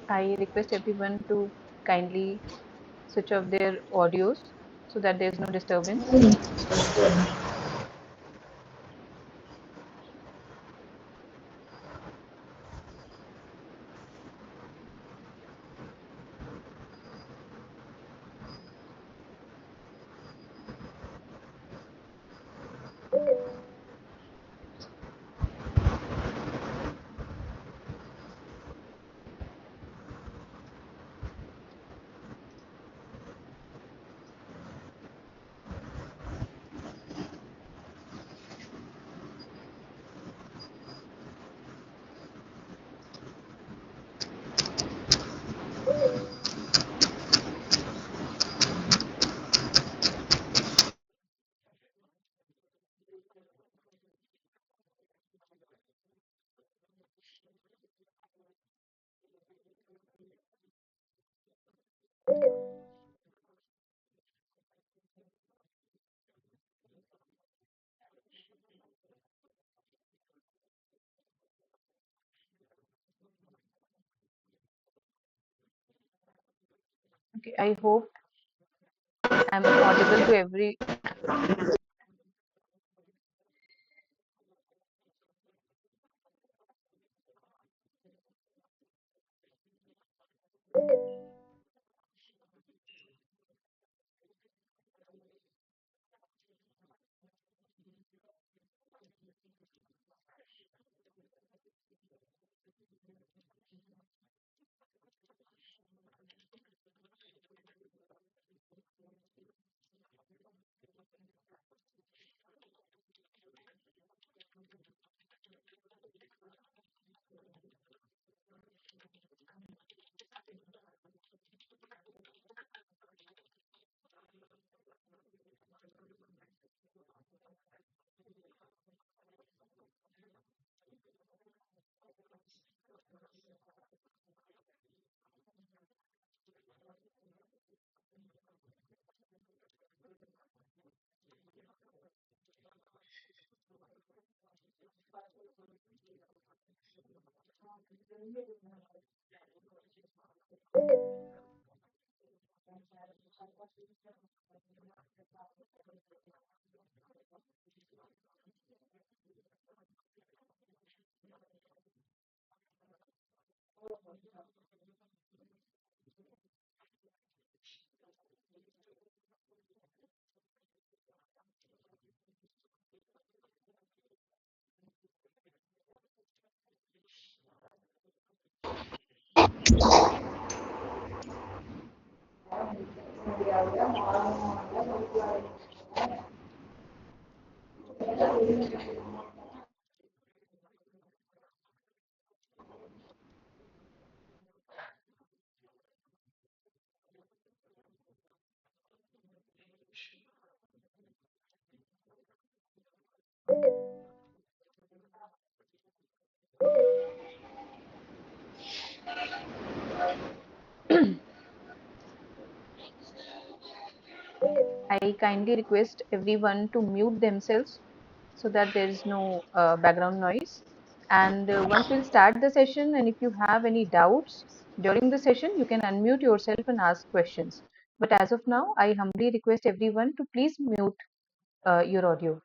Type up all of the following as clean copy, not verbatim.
I request everyone to kindly switch off their audios so that there is no disturbance. Okay, I hope I'm audible to every. I kindly request everyone to mute themselves so that there is no background noise. And once we'll start the session, and if you have any doubts during the session, you can unmute yourself and ask questions. But as of now, I humbly request everyone to please mute your audio.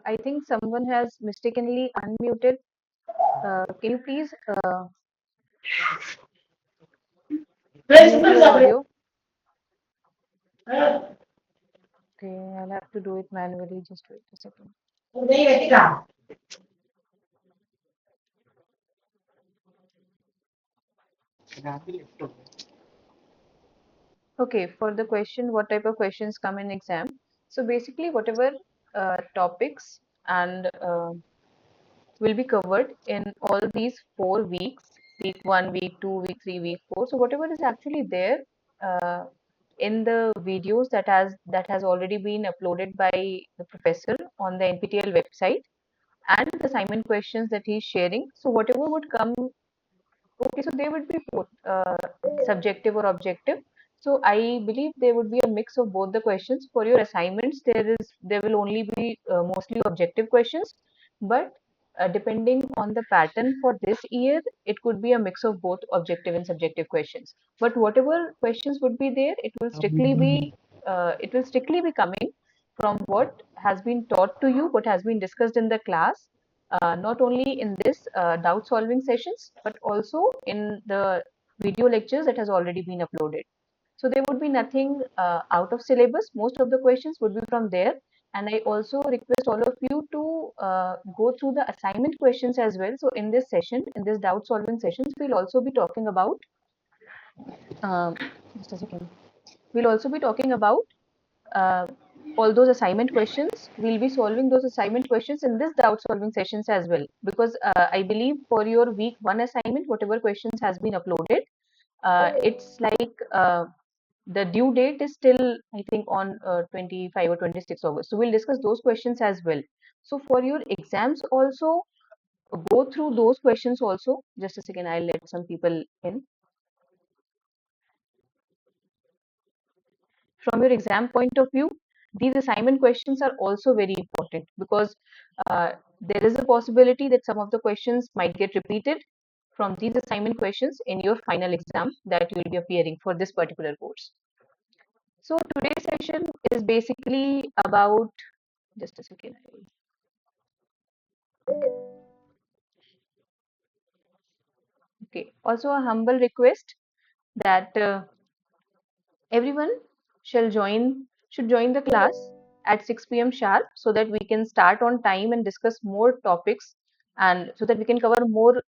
I think someone has mistakenly unmuted. Can you please mute your audio? Okay, I'll have to do it manually. Just wait a second. Okay, for the question, what type of questions come in exam? So basically, whatever topics and will be covered in all these 4 weeks, week one, week two, week three, week four. So whatever is actually there uh, in the videos that has already been uploaded by the professor on the NPTEL website and the assignment questions that he's sharing. So whatever would come. Okay, so they would be both subjective or objective. So I believe there would be a mix of both the questions. For your assignments, there will only be mostly objective questions, but depending on the pattern for this year, it could be a mix of both objective and subjective questions. But whatever questions would be there, it will strictly be coming from what has been taught to you, what has been discussed in the class, not only in this doubt solving sessions, but also in the video lectures that has already been uploaded. So there would be nothing out of syllabus. Most of the questions would be from there. And I also request all of you to go through the assignment questions as well. So in this session, in this doubt solving sessions, we'll also be talking about, um, just a second, we'll also be talking about uh, all those assignment questions. We'll be solving those assignment questions in this doubt solving sessions as well, because I believe for your week one assignment, whatever questions has been uploaded, it's like the due date is still, I think, on 25 or 26 August. So we'll discuss those questions as well. So for your exams also, go through those questions also. Just a second, I'll let some people in. From your exam point of view, these assignment questions are also very important, because there is a possibility that some of the questions might get repeated from these assignment questions in your final exam that you will be appearing for this particular course. So today's session is basically about, just a second. Okay. Also a humble request that everyone should join the class at 6 p.m. sharp, so that we can start on time and discuss more topics, and so that we can cover more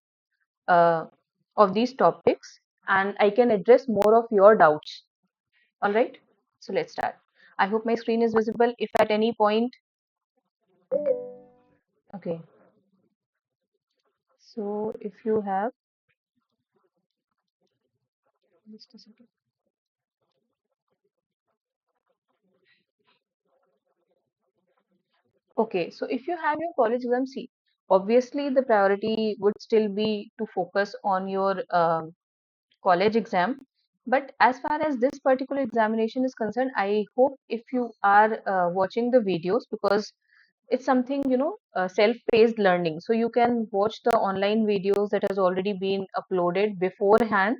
uh, of these topics, and I can address more of your doubts. All right, so let's start. I hope my screen is visible. If at any point, okay, so if you have, just a second. Okay, so if you have your college exam, see, obviously the priority would still be to focus on your college exam. But as far as this particular examination is concerned, I hope if you are watching the videos, because it's something, self-paced learning. So you can watch the online videos that has already been uploaded beforehand,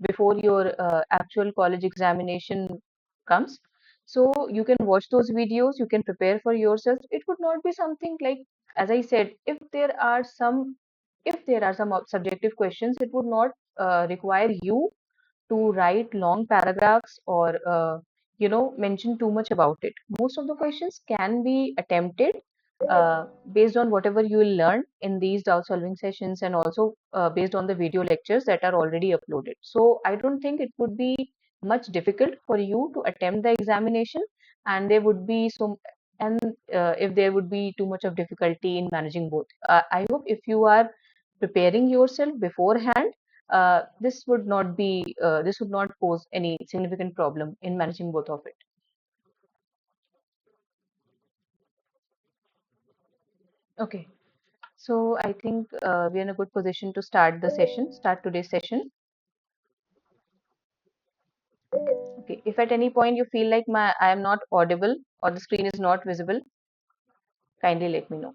before your actual college examination comes. So you can watch those videos, you can prepare for yourself. It would not be something like, as I said, if there are some subjective questions, it would not require you to write long paragraphs or mention too much about it. Most of the questions can be attempted based on whatever you will learn in these doubt solving sessions, and also based on the video lectures that are already uploaded. So I don't think it would be much difficult for you to attempt the examination, and there would be some and if there would be too much of difficulty in managing both. I hope if you are preparing yourself beforehand, this would not pose any significant problem in managing both of it. Okay, so I think we're in a good position to start today's session. Okay, if at any point you feel like I am not audible or the screen is not visible, kindly let me know.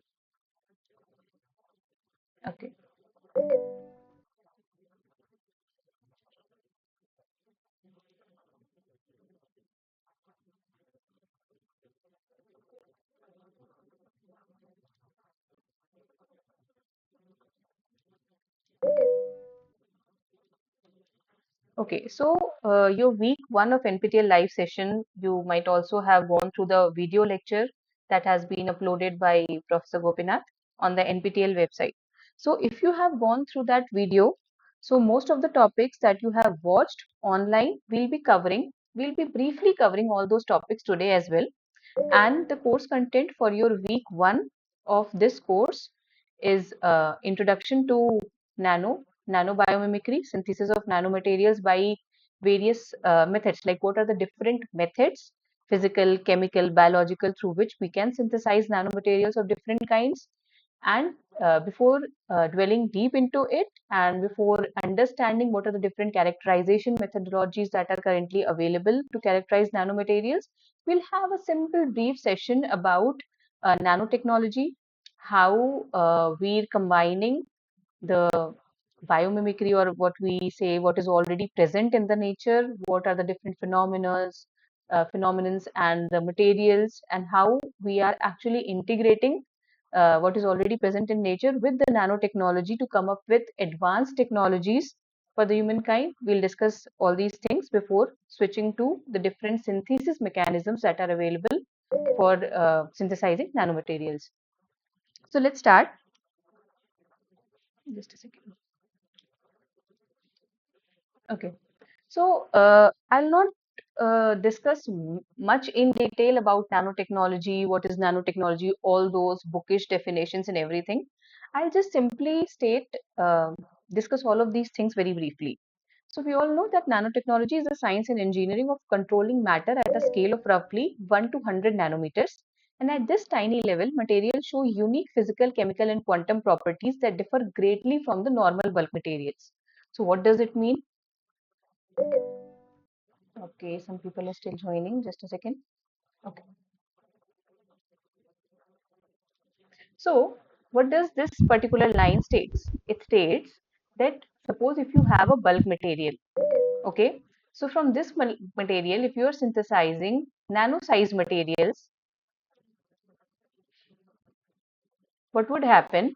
Okay. Okay, so your week one of NPTEL live session, you might also have gone through the video lecture that has been uploaded by Professor Gopinath on the NPTEL website. So if you have gone through that video, so most of the topics that you have watched online, we'll be briefly covering all those topics today as well. And the course content for your week one of this course is introduction to nano-biomimicry, synthesis of nanomaterials by various methods. Like what are the different methods, physical, chemical, biological, through which we can synthesize nanomaterials of different kinds. And before dwelling deep into it and before understanding what are the different characterization methodologies that are currently available to characterize nanomaterials, we'll have a simple brief session about nanotechnology, how we're combining the biomimicry, or what we say, what is already present in the nature, what are the different phenomenons and the materials, and how we are actually integrating what is already present in nature with the nanotechnology to come up with advanced technologies for the humankind. We'll discuss all these things before switching to the different synthesis mechanisms that are available for synthesizing nanomaterials. So let's start. Just a second. Okay. So, I'll not discuss much in detail about nanotechnology, what is nanotechnology, all those bookish definitions and everything. I'll just simply discuss all of these things very briefly. So, we all know that nanotechnology is a science and engineering of controlling matter at a scale of roughly 1 to 100 nanometers. And at this tiny level, materials show unique physical, chemical, and quantum properties that differ greatly from the normal bulk materials. So, what does it mean? Okay, some people are still joining. Just a second. Okay. So, what does this particular line states? It states that suppose if you have a bulk material, okay. So from this material, if you are synthesizing nano-sized materials, what would happen?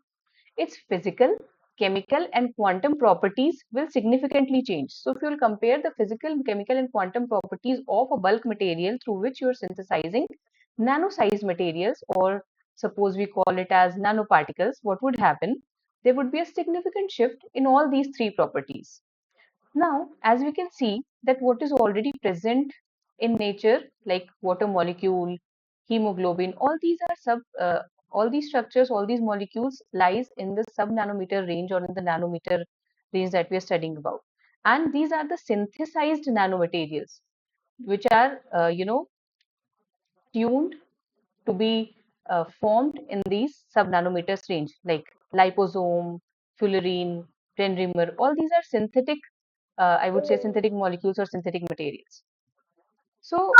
Its physical, chemical, and quantum properties will significantly change. So, if you will compare the physical, chemical, and quantum properties of a bulk material through which you are synthesizing nano-sized materials, or suppose we call it as nanoparticles, what would happen? There would be a significant shift in all these three properties. Now, as we can see that what is already present in nature, like water molecule, hemoglobin, all these structures, all these molecules lies in the sub-nanometer range or in the nanometer range that we are studying about. And these are the synthesized nanomaterials, which are, tuned to be formed in these sub-nanometers range, like liposome, fullerene, dendrimer. All these are synthetic, I would say, synthetic molecules or synthetic materials. So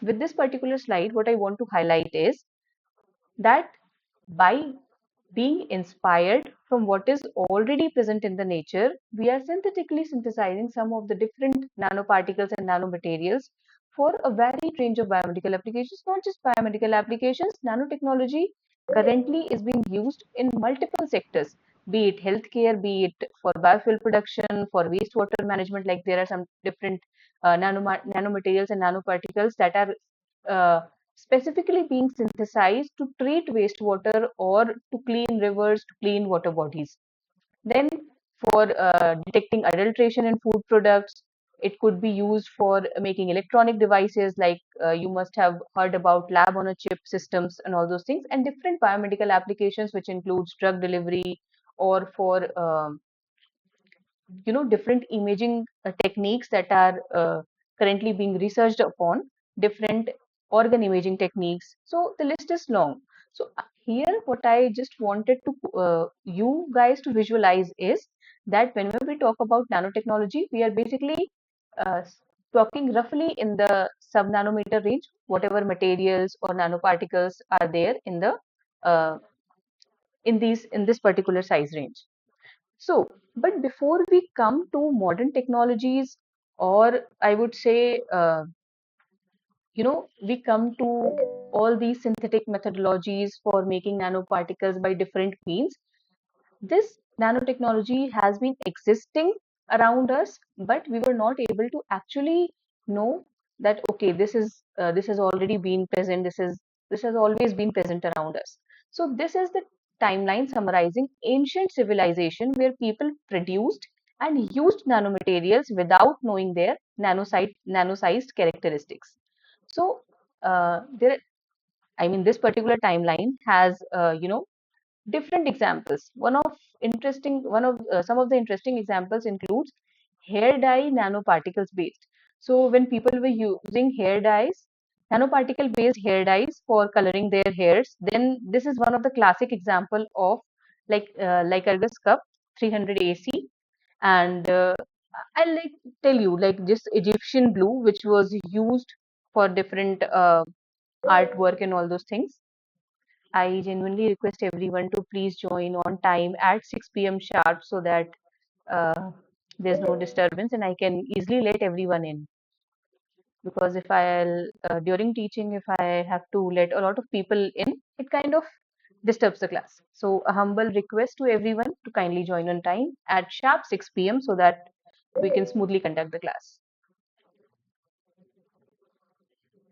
with this particular slide, what I want to highlight is that by being inspired from what is already present in the nature, we are synthetically synthesizing some of the different nanoparticles and nanomaterials for a varied range of biomedical applications. Not just biomedical applications, nanotechnology currently is being used in multiple sectors, be it healthcare, be it for biofuel production, for wastewater management. Like there are some different nanomaterials and nanoparticles that are uh, specifically being synthesized to treat wastewater or to clean rivers, to clean water bodies. Then, for detecting adulteration in food products, it could be used for making electronic devices, like you must have heard about lab on a chip systems and all those things, and different biomedical applications, which includes drug delivery or for different imaging techniques that are currently being researched upon, different organ imaging techniques. So the list is long. So here what I just wanted to you guys to visualize is that whenever we talk about nanotechnology, we are basically uh, talking roughly in the sub-nanometer range, whatever materials or nanoparticles are there in the uh, in this particular size range. So, but before we come to modern technologies, or I would say, we come to all these synthetic methodologies for making nanoparticles by different means. This nanotechnology has been existing around us, but we were not able to actually know that okay, this has already been present. This has always been present around us. So this is the timeline summarizing ancient civilization where people produced and used nanomaterials without knowing their nanosized characteristics. So there, I mean, this particular timeline has different examples. One of some of the interesting examples includes hair dye nanoparticles based. So when people were using hair dyes, nanoparticle based hair dyes for coloring their hairs, then this is one of the classic example of like Argus Cup 300 AC, and I'll like tell you like this Egyptian blue, which was used for different artwork and all those things. I genuinely request everyone to please join on time at 6 p.m. sharp so that uh, there's no disturbance and I can easily let everyone in. Because if I'll during teaching, if I have to let a lot of people in, it kind of disturbs the class. So a humble request to everyone to kindly join on time at sharp 6 p.m. so that we can smoothly conduct the class.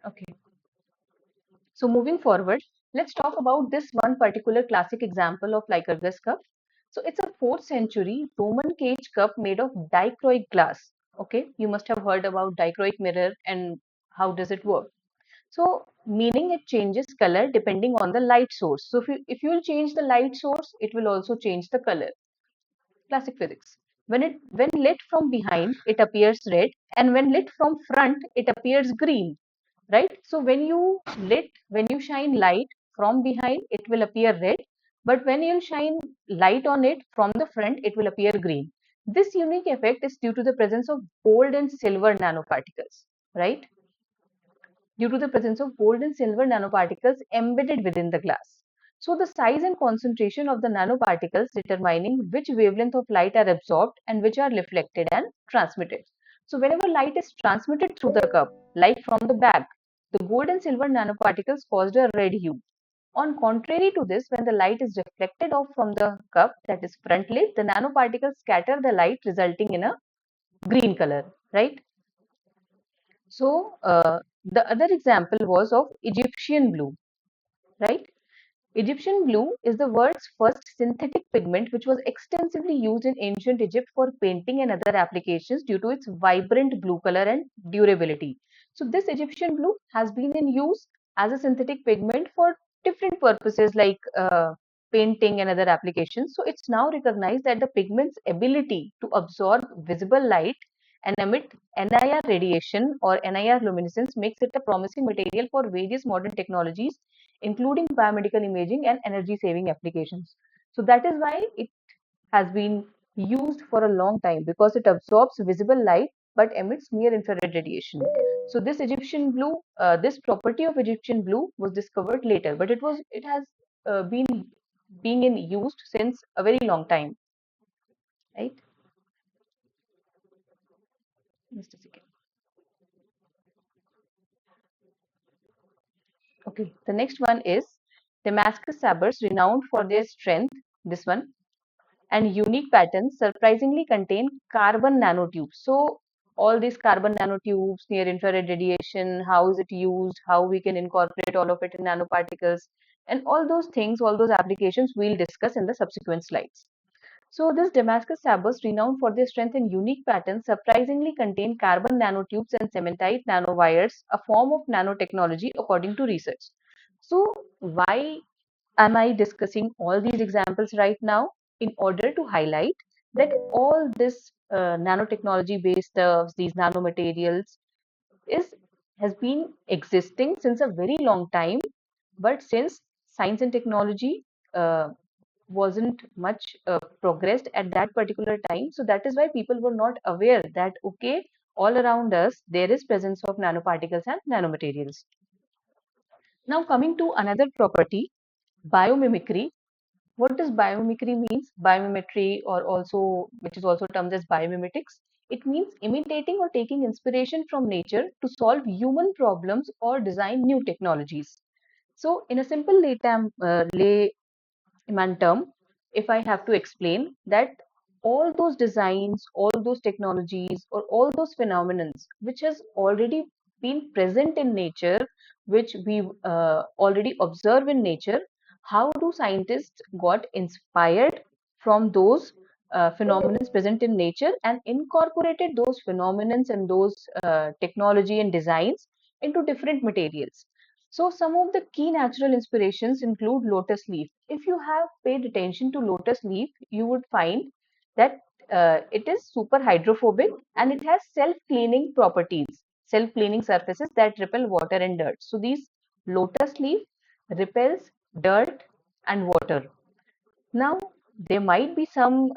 Okay. So moving forward, let's talk about this one particular classic example of Lycurgus cup. So it's a 4th century Roman cage cup made of dichroic glass. Okay, you must have heard about dichroic mirror and how does it work. So meaning it changes color depending on the light source. So if you will change the light source, it will also change the color. Classic physics. When lit from behind, it appears red, and when lit from front, it appears green. Right? So when you shine light from behind, it will appear red, but when you shine light on it from the front, it will appear green. This unique effect is due to the presence of gold and silver nanoparticles, right? Due to the presence of gold and silver nanoparticles embedded within the glass. So the size and concentration of the nanoparticles determining which wavelength of light are absorbed and which are reflected and transmitted. So whenever light is transmitted through the cup, like from the back, the gold and silver nanoparticles caused a red hue. On contrary to this, when the light is reflected off from the cup that is front lit, the nanoparticles scatter the light resulting in a green color, right? So the other example was of Egyptian blue, right? Egyptian blue is the world's first synthetic pigment which was extensively used in ancient Egypt for painting and other applications due to its vibrant blue color and durability. So this Egyptian blue has been in use as a synthetic pigment for different purposes like painting and other applications. So it's now recognized that the pigment's ability to absorb visible light and emit NIR radiation or NIR luminescence makes it a promising material for various modern technologies including biomedical imaging and energy saving applications. So that is why it has been used for a long time because it absorbs visible light but emits near infrared radiation. So this property of Egyptian blue was discovered later, but it has been being in used since a very long time, right? Just a second. Okay, the next one is Damascus sabers, renowned for their strength. This one and unique patterns surprisingly contain carbon nanotubes. So all these carbon nanotubes near infrared radiation, how is it used, how we can incorporate all of it in nanoparticles, and all those things, all those applications we'll discuss in the subsequent slides. So this Damascus sabers, renowned for their strength and unique patterns, surprisingly contain carbon nanotubes and cementite nanowires, a form of nanotechnology according to research. So why am I discussing all these examples right now? In order to highlight that all this nanotechnology based stuffs, these nanomaterials, is has been existing since a very long time, but since science and technology uh, wasn't much progressed at that particular time. So that is why people were not aware that, okay, all around us there is presence of nanoparticles and nanomaterials. Now coming to another property, biomimicry. What does biomimicry means? Biomimicry, or also which is also termed as biomimetics. It means imitating or taking inspiration from nature to solve human problems or design new technologies. So, in a simple layman term, if I have to explain that all those designs, all those technologies, or all those phenomena which has already been present in nature, which we already observe in nature, how do scientists got inspired from those phenomena present in nature and incorporated those phenomena and those technology and designs into different materials. So some of the key natural inspirations include lotus leaf. If you have paid attention to lotus leaf, you would find that it is super hydrophobic and it has self-cleaning properties, self-cleaning surfaces that repel water and dirt. So these lotus leaf repels dirt and water. Now, there might be some,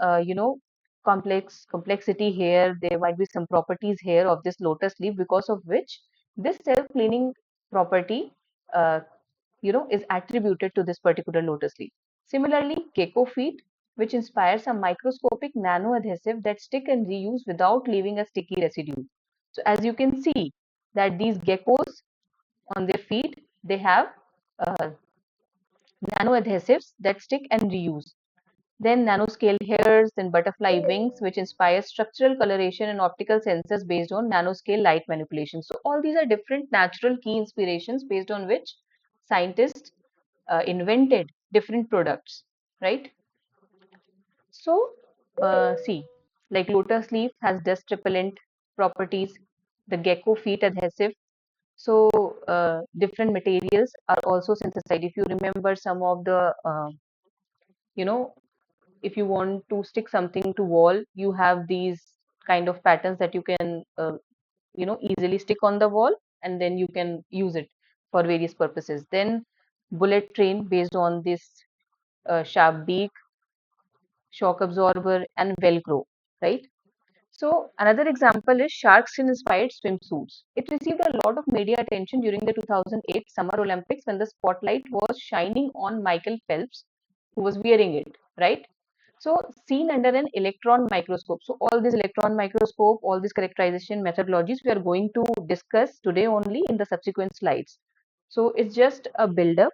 complexity here. There might be some properties here of this lotus leaf because of which this self-cleaning property, uh, is attributed to this particular lotus leaf. Similarly, gecko feet, which inspires a microscopic nano-adhesive that stick and reuse without leaving a sticky residue. So, as you can see, that these geckos on their feet, they have uh, nano-adhesives that stick and reuse. Then nanoscale hairs, then butterfly wings, which inspire structural coloration and optical sensors based on nanoscale light manipulation. So all these are different natural key inspirations based on which scientists invented different products, right? So see, like lotus leaf has dust repellent properties, the gecko feet adhesive. So different materials are also synthesized. If you remember some of the, you know, if you want to stick something to wall, you have these kind of patterns that you can easily stick on the wall, and then you can use it for various purposes. Then bullet train based on this sharp beak, shock absorber, and velcro, right? So another example is shark skin inspired swimsuits. It received a lot of media attention during the 2008 Summer Olympics when the spotlight was shining on Michael Phelps, who was wearing it, right? So seen under an electron microscope. So all this electron microscope, all these characterization methodologies we are going to discuss today only in the subsequent slides. So it's just a build up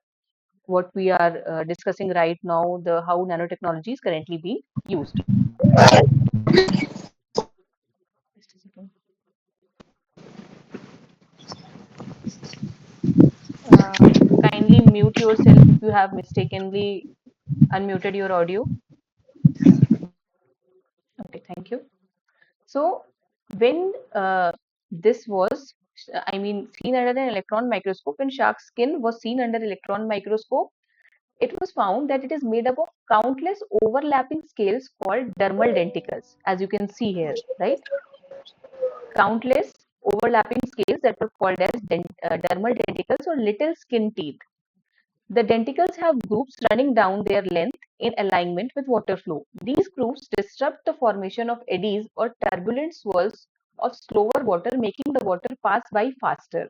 what we are discussing right now, the how nanotechnology is currently being used. Just a second. Kindly mute yourself if you have mistakenly unmuted your audio. Okay, thank you. So when this was, I mean, seen under an electron microscope, when shark skin was seen under electron microscope, it was found that it is made up of countless overlapping scales called dermal denticles, as you can see here, right? Countless overlapping scales that were called as dermal denticles or little skin teeth. The denticles have grooves running down their length in alignment with water flow. These grooves disrupt the formation of eddies or turbulent swirls of slower water, making the water pass by faster.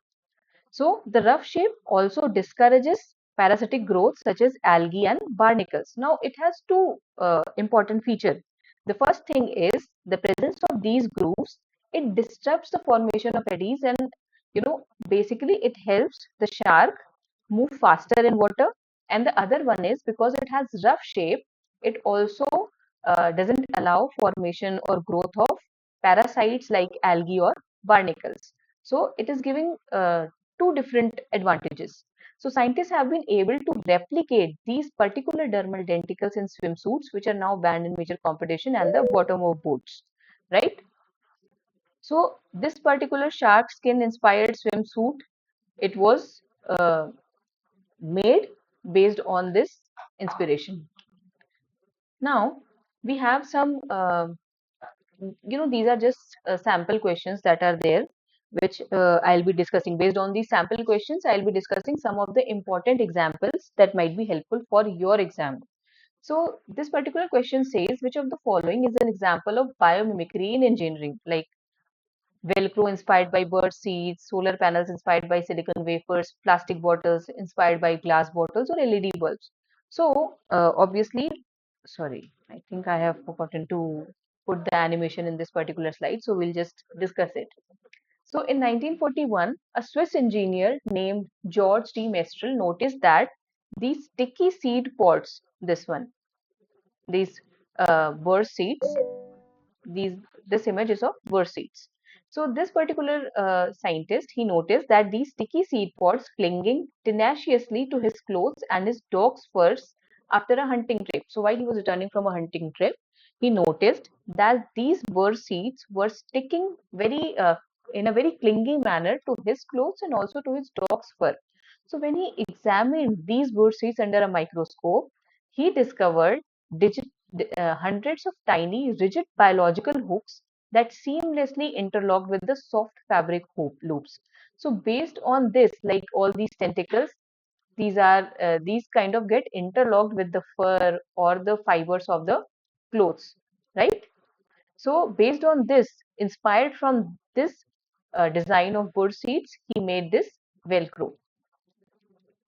So the rough shape also discourages parasitic growth such as algae and barnacles. Now it has two important features. The first thing is the presence of these grooves. It disrupts the formation of eddies, and basically it helps the shark move faster in water. And the other one is because it has rough shape, it also doesn't allow formation or growth of parasites like algae or barnacles. So it is giving two different advantages. So scientists have been able to replicate these particular dermal denticles in swimsuits, which are now banned in major competition and the bottom of boats, right? So this particular shark skin inspired swimsuit, it was made based on this inspiration. Now we have some, these are just sample questions that are there, which I'll be discussing. Based on these sample questions, I'll be discussing some of the important examples that might be helpful for your exam. So this particular question says, which of the following is an example of biomimicry in engineering? Like Velcro inspired by bird seeds, solar panels inspired by silicon wafers, plastic bottles inspired by glass bottles, or LED bulbs. So, obviously, sorry, I think I have forgotten to put the animation in this particular slide. So, we'll just discuss it. So, in 1941, a Swiss engineer named George D. Mestral noticed that these sticky seed pods, these bird seeds, these this image is of burr seeds. So this particular scientist, he noticed that these sticky seed pods clinging tenaciously to his clothes and his dog's furs after a hunting trip. So while he was returning from a hunting trip, he noticed that these burr seeds were sticking very in a very clingy manner to his clothes and also to his dog's fur. So when he examined these burr seeds under a microscope, he discovered hundreds of tiny, rigid biological hooks that seamlessly interlocked with the soft fabric hoop loops. So, based on this, like all these tentacles, these kind of get interlocked with the fur or the fibers of the clothes, right? So, based on this, inspired from this design of bird seeds, he made this Velcro,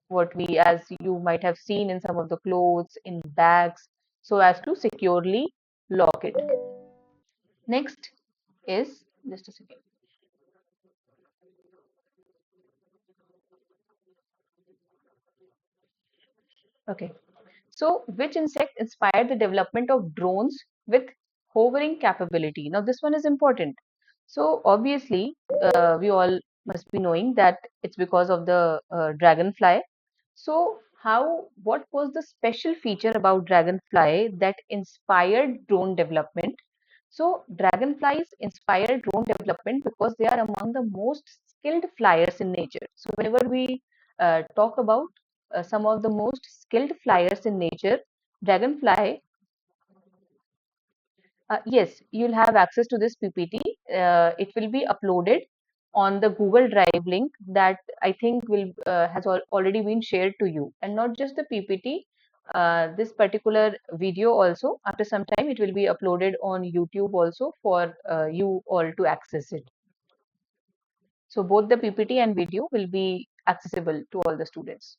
what we, as you might have seen in some of the clothes, in bags, so as to securely lock it. Next is, just a second. Okay. So, which insect inspired the development of drones with hovering capability? Now, this one is important. So, obviously, we all must be knowing that it's because of the dragonfly. So, what was the special feature about dragonfly that inspired drone development? So, dragonflies inspire drone development because they are among the most skilled flyers in nature. So, whenever we talk about some of the most skilled flyers in nature, dragonfly, yes, you'll have access to this PPT. It will be uploaded on the Google Drive link that I think will has already been shared to you, and not just the PPT. This particular video also, after some time, it will be uploaded on YouTube also for you all to access it. So both the PPT and video will be accessible to all the students.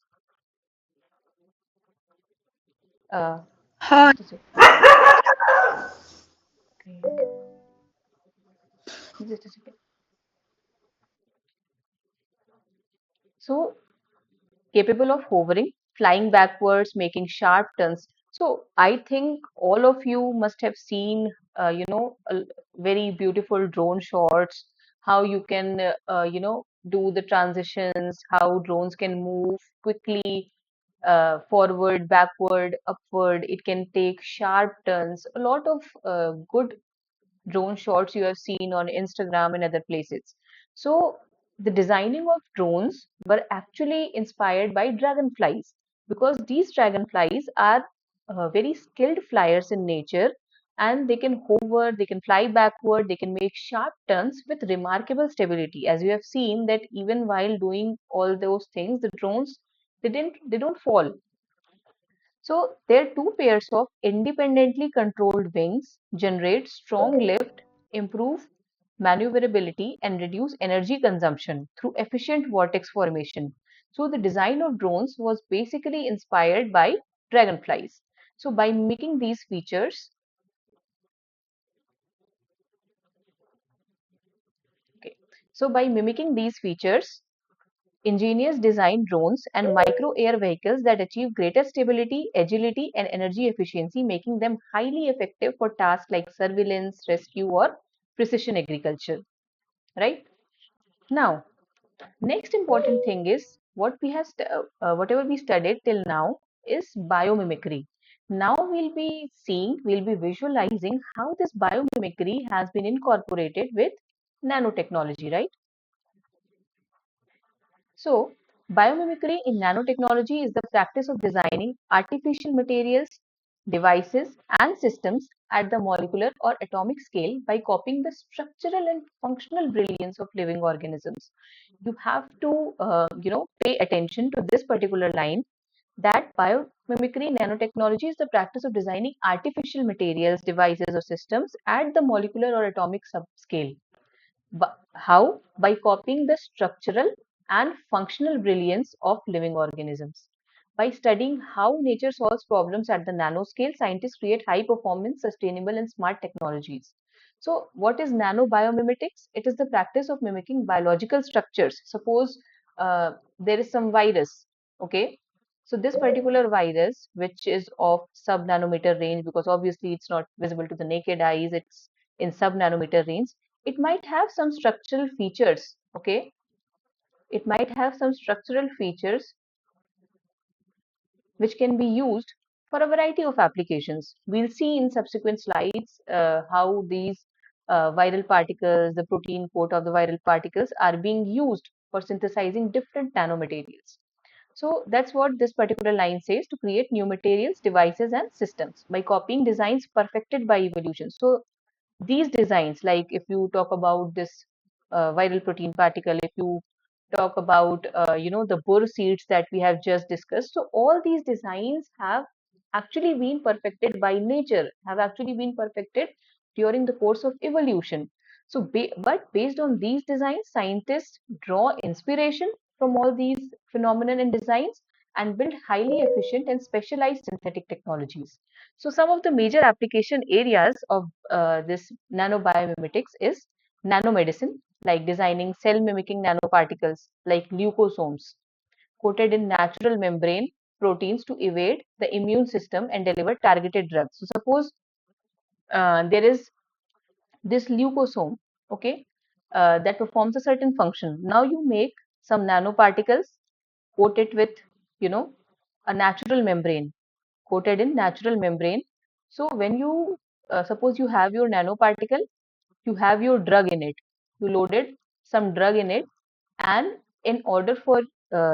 Uh, Hi. just a second. Okay. Just a second. So capable of hovering, flying backwards, making sharp turns. So I think all of you must have seen, very beautiful drone shots, how you can, do the transitions, how drones can move quickly, forward, backward, upward. It can take sharp turns. A lot of good drone shots you have seen on Instagram and other places. So the designing of drones were actually inspired by dragonflies because these dragonflies are very skilled flyers in nature, and they can hover, they can fly backward, they can make sharp turns with remarkable stability. As you have seen that even while doing all those things, the drones they don't fall. So their two pairs of independently controlled wings generate strong lift, improve maneuverability, and reduce energy consumption through efficient vortex formation. So the design of drones was basically inspired by dragonflies. So by mimicking these features, okay, so by mimicking these features, engineers designed drones and micro air vehicles that achieve greater stability, agility, and energy efficiency, making them highly effective for tasks like surveillance, rescue, or precision agriculture. Right? Now, next important thing is whatever we studied till now is biomimicry. Now we'll be visualizing how this biomimicry has been incorporated with nanotechnology, right? So, biomimicry in nanotechnology is the practice of designing artificial materials, devices, and systems at the molecular or atomic scale by copying the structural and functional brilliance of living organisms. You have to, pay attention to this particular line. that biomimicry nanotechnology is the practice of designing artificial materials, devices, or systems at the molecular or atomic subscale. How? By copying the structural and functional brilliance of living organisms. By studying how nature solves problems at the nanoscale, scientists create high performance, sustainable, and smart technologies. So, what is nanobiomimetics? It is the practice of mimicking biological structures. Suppose there is some virus, okay? So, this particular virus, which is of sub nanometer range, because obviously it's not visible to the naked eyes, it's in sub nanometer range, it might have some structural features, okay? It might have some structural features which can be used for a variety of applications. We'll see in subsequent slides how these viral particles, the protein coat of the viral particles, are being used for synthesizing different nanomaterials. So that's what this particular line says, to create new materials, devices, and systems by copying designs perfected by evolution. So these designs, like if you talk about this viral protein particle, if you talk about the bur seeds that we have just discussed, so all these designs have actually been perfected by nature, have actually been perfected during the course of evolution. So but based on these designs, scientists draw inspiration from all these phenomenon and designs and build highly efficient and specialized synthetic technologies. So some of the major application areas of this nanobiomimetics is nanomedicine, like designing cell mimicking nanoparticles like leucosomes coated in natural membrane proteins to evade the immune system and deliver targeted drugs. So suppose there is this leucosome, okay, that performs a certain function. Now you make some nanoparticles, coat it with, you know, a natural membrane, coated in natural membrane. So when you suppose you have your nanoparticle, you have your drug in it, you loaded some drug in it, and in order for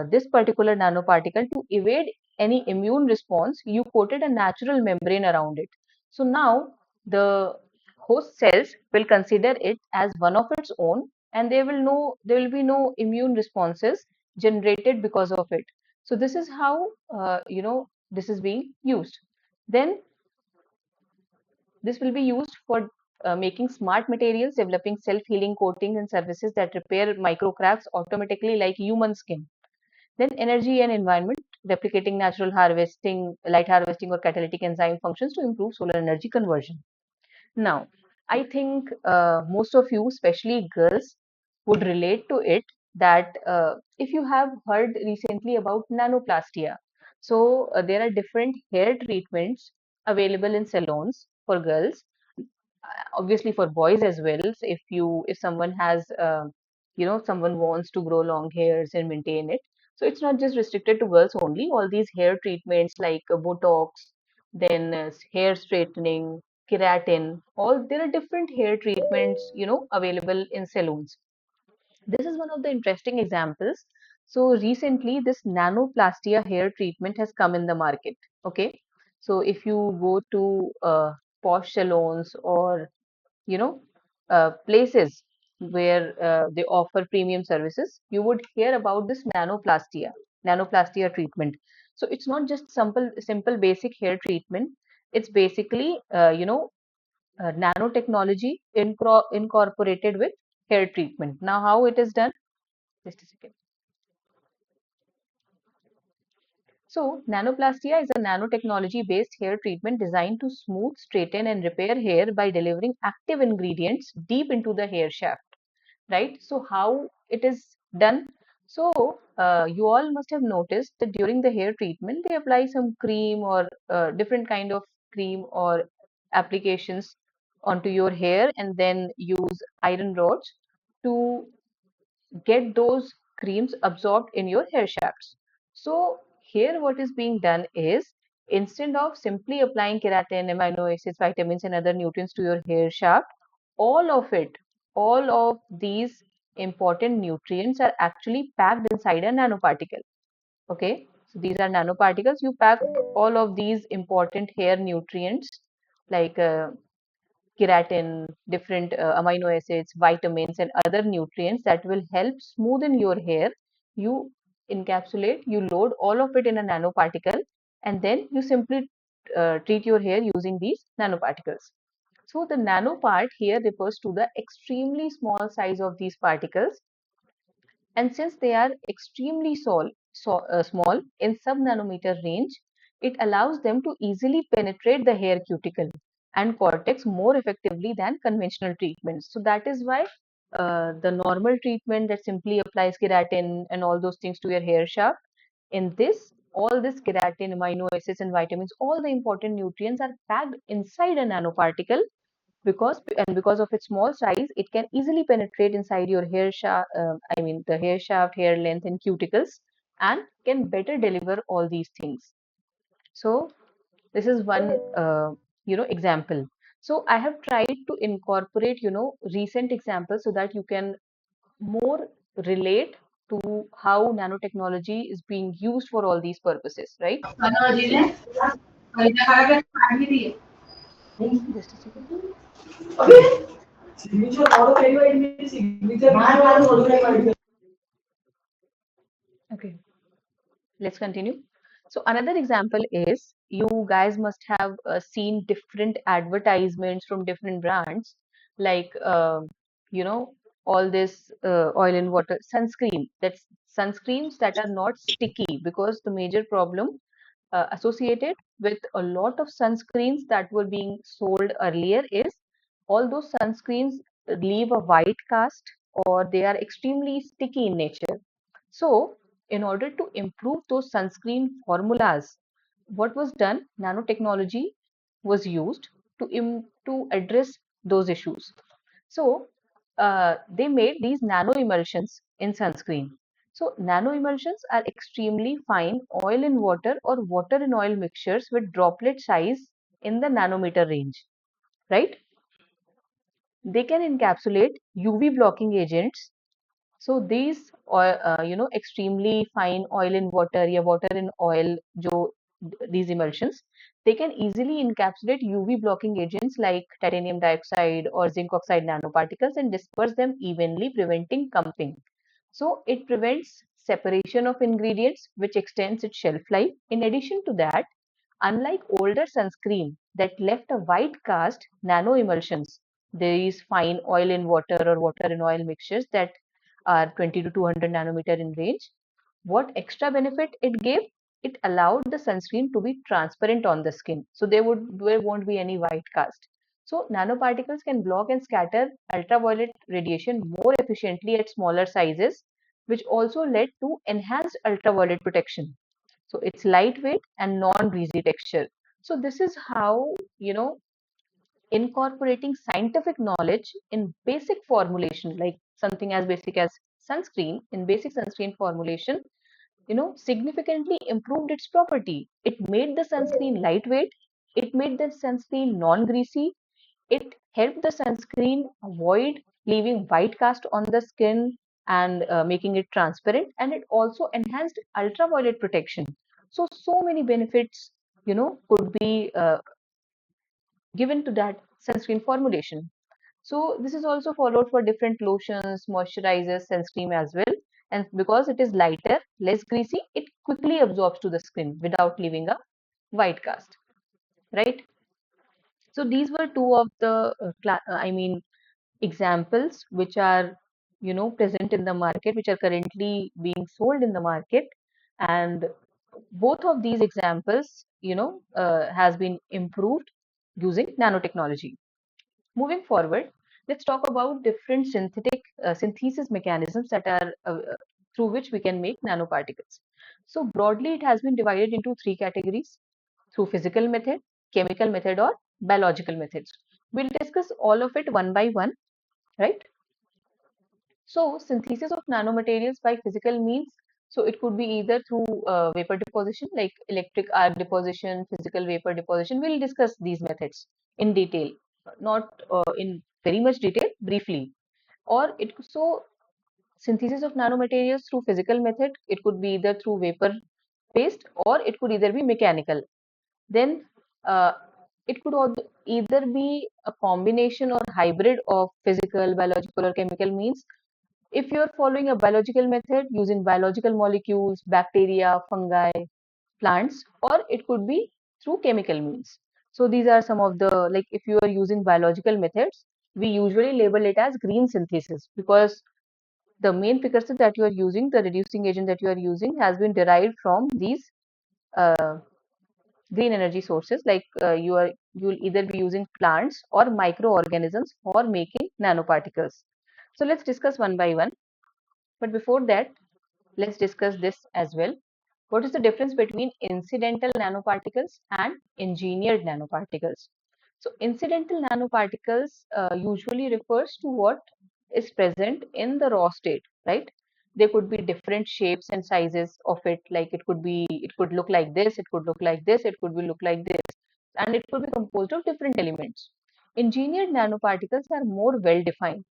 this particular nanoparticle to evade any immune response, you coated a natural membrane around it. So now the host cells will consider it as one of its own, and there will be no immune responses generated because of it. So this is how this is being used. Then this will be used for making smart materials, developing self-healing coatings and services that repair micro cracks automatically like human skin. Then energy and environment, replicating natural harvesting, light harvesting or catalytic enzyme functions to improve solar energy conversion. Now, I think most of you, especially girls, would relate to it, that if you have heard recently about nanoplastia. So there are different hair treatments available in salons for girls, obviously for boys as well. So if someone has someone wants to grow long hairs and maintain it, so it's not just restricted to girls only. All these hair treatments like botox, then hair straightening, keratin, all there are different hair treatments available in salons. This is one of the interesting examples. So recently, this nanoplastia hair treatment has come in the market. Okay, so if you go to posh salons or you know places where they offer premium services, you would hear about this nanoplastia treatment. So it's not just simple basic hair treatment. It's basically nanotechnology incorporated with hair treatment. Now how it is done, just a second. So, nanoplastia is a nanotechnology based hair treatment designed to smooth, straighten, and repair hair by delivering active ingredients deep into the hair shaft. Right? So, how it is done? So, you all must have noticed that during the hair treatment, they apply some cream or different kind of cream or applications onto your hair, and then use iron rods to get those creams absorbed in your hair shafts. So here what is being done is, instead of simply applying keratin, amino acids, vitamins and other nutrients to your hair shaft, all of it, all of these important nutrients are actually packed inside a nanoparticle. Okay, so these are nanoparticles. You pack all of these important hair nutrients like keratin, different amino acids, vitamins, and other nutrients that will help smoothen your hair. You encapsulate, you load all of it in a nanoparticle, and then you simply treat your hair using these nanoparticles. So the nano part here refers to the extremely small size of these particles, and since they are extremely small in sub-nanometer range, it allows them to easily penetrate the hair cuticle and cortex more effectively than conventional treatments. So that is why the normal treatment that simply applies keratin and all those things to your hair shaft, in this, all this keratin, amino acids, and vitamins, all the important nutrients are packed inside a nanoparticle, because of its small size, it can easily penetrate inside your hair shaft. I mean the hair shaft, hair length, and cuticles, and can better deliver all these things. So this is one example. So I have tried to incorporate recent examples so that you can more relate to how nanotechnology is being used for all these purposes, right? Just a second. Okay, let's continue. So another example is, you guys must have seen different advertisements from different brands, like you know all this oil and water sunscreen. That's sunscreens that are not sticky, because the major problem associated with a lot of sunscreens that were being sold earlier is, all those sunscreens leave a white cast, or they are extremely sticky in nature. So, in order to improve those sunscreen formulas, what was done? Nanotechnology was used to address those issues. So, they made these nano emulsions in sunscreen. So, nano emulsions are extremely fine oil in water or water in oil mixtures with droplet size in the nanometer range, right? They can encapsulate UV blocking agents. So these extremely fine oil in water या water in oil जो these emulsions, they can easily encapsulate UV blocking agents like titanium dioxide or zinc oxide nanoparticles and disperse them evenly, preventing clumping. So it prevents separation of ingredients, which extends its shelf life. In addition to that, unlike older sunscreen that left a white cast, nano emulsions, these fine oil in water or water in oil mixtures that are 20 to 200 nanometer in range, what extra benefit it gave? It allowed the sunscreen to be transparent on the skin. So there won't be any white cast. So nanoparticles can block and scatter ultraviolet radiation more efficiently at smaller sizes, which also led to enhanced ultraviolet protection. So it's lightweight and non-greasy texture. So this is how, incorporating scientific knowledge in basic formulation, like something as basic as sunscreen, in basic sunscreen formulation, significantly improved its property. It made the sunscreen lightweight. It made the sunscreen non-greasy. It helped the sunscreen avoid leaving white cast on the skin and making it transparent. And it also enhanced ultraviolet protection. So many benefits, could be given to that sunscreen formulation. So this is also followed for different lotions, moisturizers, sunscreen as well. And because it is lighter, less greasy, it quickly absorbs to the skin without leaving a white cast, right? So these were two of the, examples which are, present in the market, which are currently being sold in the market. And both of these examples, has been improved using nanotechnology. Moving forward, let's talk about different synthetic synthesis mechanisms that are through which we can make nanoparticles. So broadly, it has been divided into three categories: through physical method, chemical method, or biological methods. We'll discuss all of it one by one, right? So synthesis of nanomaterials by physical means. So it could be either through vapor deposition, like electric arc deposition, physical vapor deposition. We'll discuss these methods in detail, not in very much detail, briefly. Or it so synthesis of nanomaterials through physical method. It could be either through vapor based, or it could either be mechanical. Then uh, it could either be a combination or hybrid of physical, biological, or chemical means. If you're following a biological method using biological molecules, bacteria, fungi, plants, or it could be through chemical means. So these are some of the, like if you are using biological methods, we usually label it as green synthesis because the main precursor that you are using, the reducing agent that you are using, has been derived from these uh, green energy sources. Like you'll either be using plants or microorganisms for making nanoparticles. So let's discuss one by one. But before that, let's discuss this as well. What is the difference between incidental nanoparticles and engineered nanoparticles? So, incidental nanoparticles usually refers to what is present in the raw state, right? There could be different shapes and sizes of it. Like it could look like this, it could look like this, it could be look like this, and it could be composed of different elements. Engineered nanoparticles are more well defined.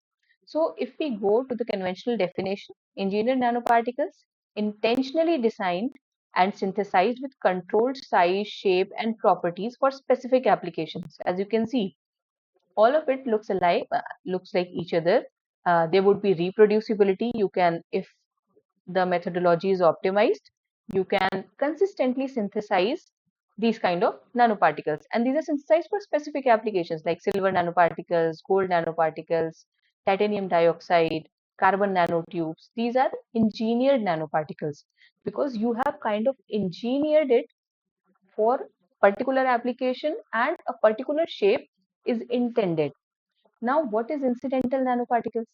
So, if we go to the conventional definition, engineered nanoparticles intentionally designed and synthesized with controlled size, shape, and properties for specific applications. As you can see, all of it looks alike, looks like each other. There would be reproducibility. You can, if the methodology is optimized, you can consistently synthesize these kind of nanoparticles. And these are synthesized for specific applications like silver nanoparticles, gold nanoparticles, titanium dioxide, carbon nanotubes. These are engineered nanoparticles because you have kind of engineered it for particular application and a particular shape is intended. Now, what is incidental nanoparticles?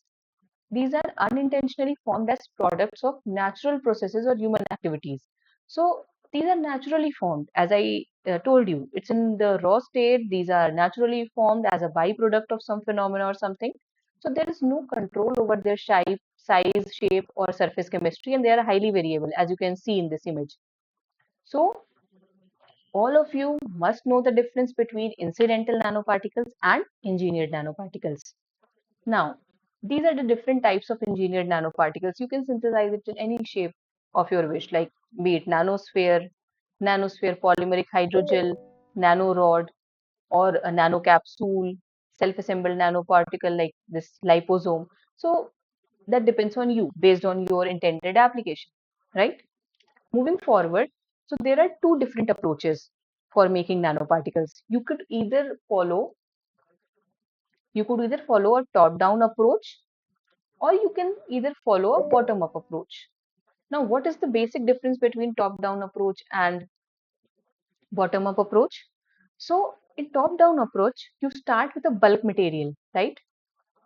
These are unintentionally formed as products of natural processes or human activities. So these are naturally formed, as I told you, it's in the raw state. These are naturally formed as a byproduct of some phenomena or something. So there is no control over their shape, size, shape, or surface chemistry, and they are highly variable, as you can see in this image. So all of you must know the difference between incidental nanoparticles and engineered nanoparticles. Now, these are the different types of engineered nanoparticles. You can synthesize it in any shape of your wish, like be it nanosphere polymeric hydrogel, nanorod, or a nanocapsule, self-assembled nanoparticle like this liposome. So that depends on you based on your intended application, right? Moving forward, so there are two different approaches for making nanoparticles. You could either follow a top-down approach or you can either follow a bottom-up approach. Now, what is the basic difference between top-down approach and bottom-up approach? So, in top-down approach, you start with a bulk material, right?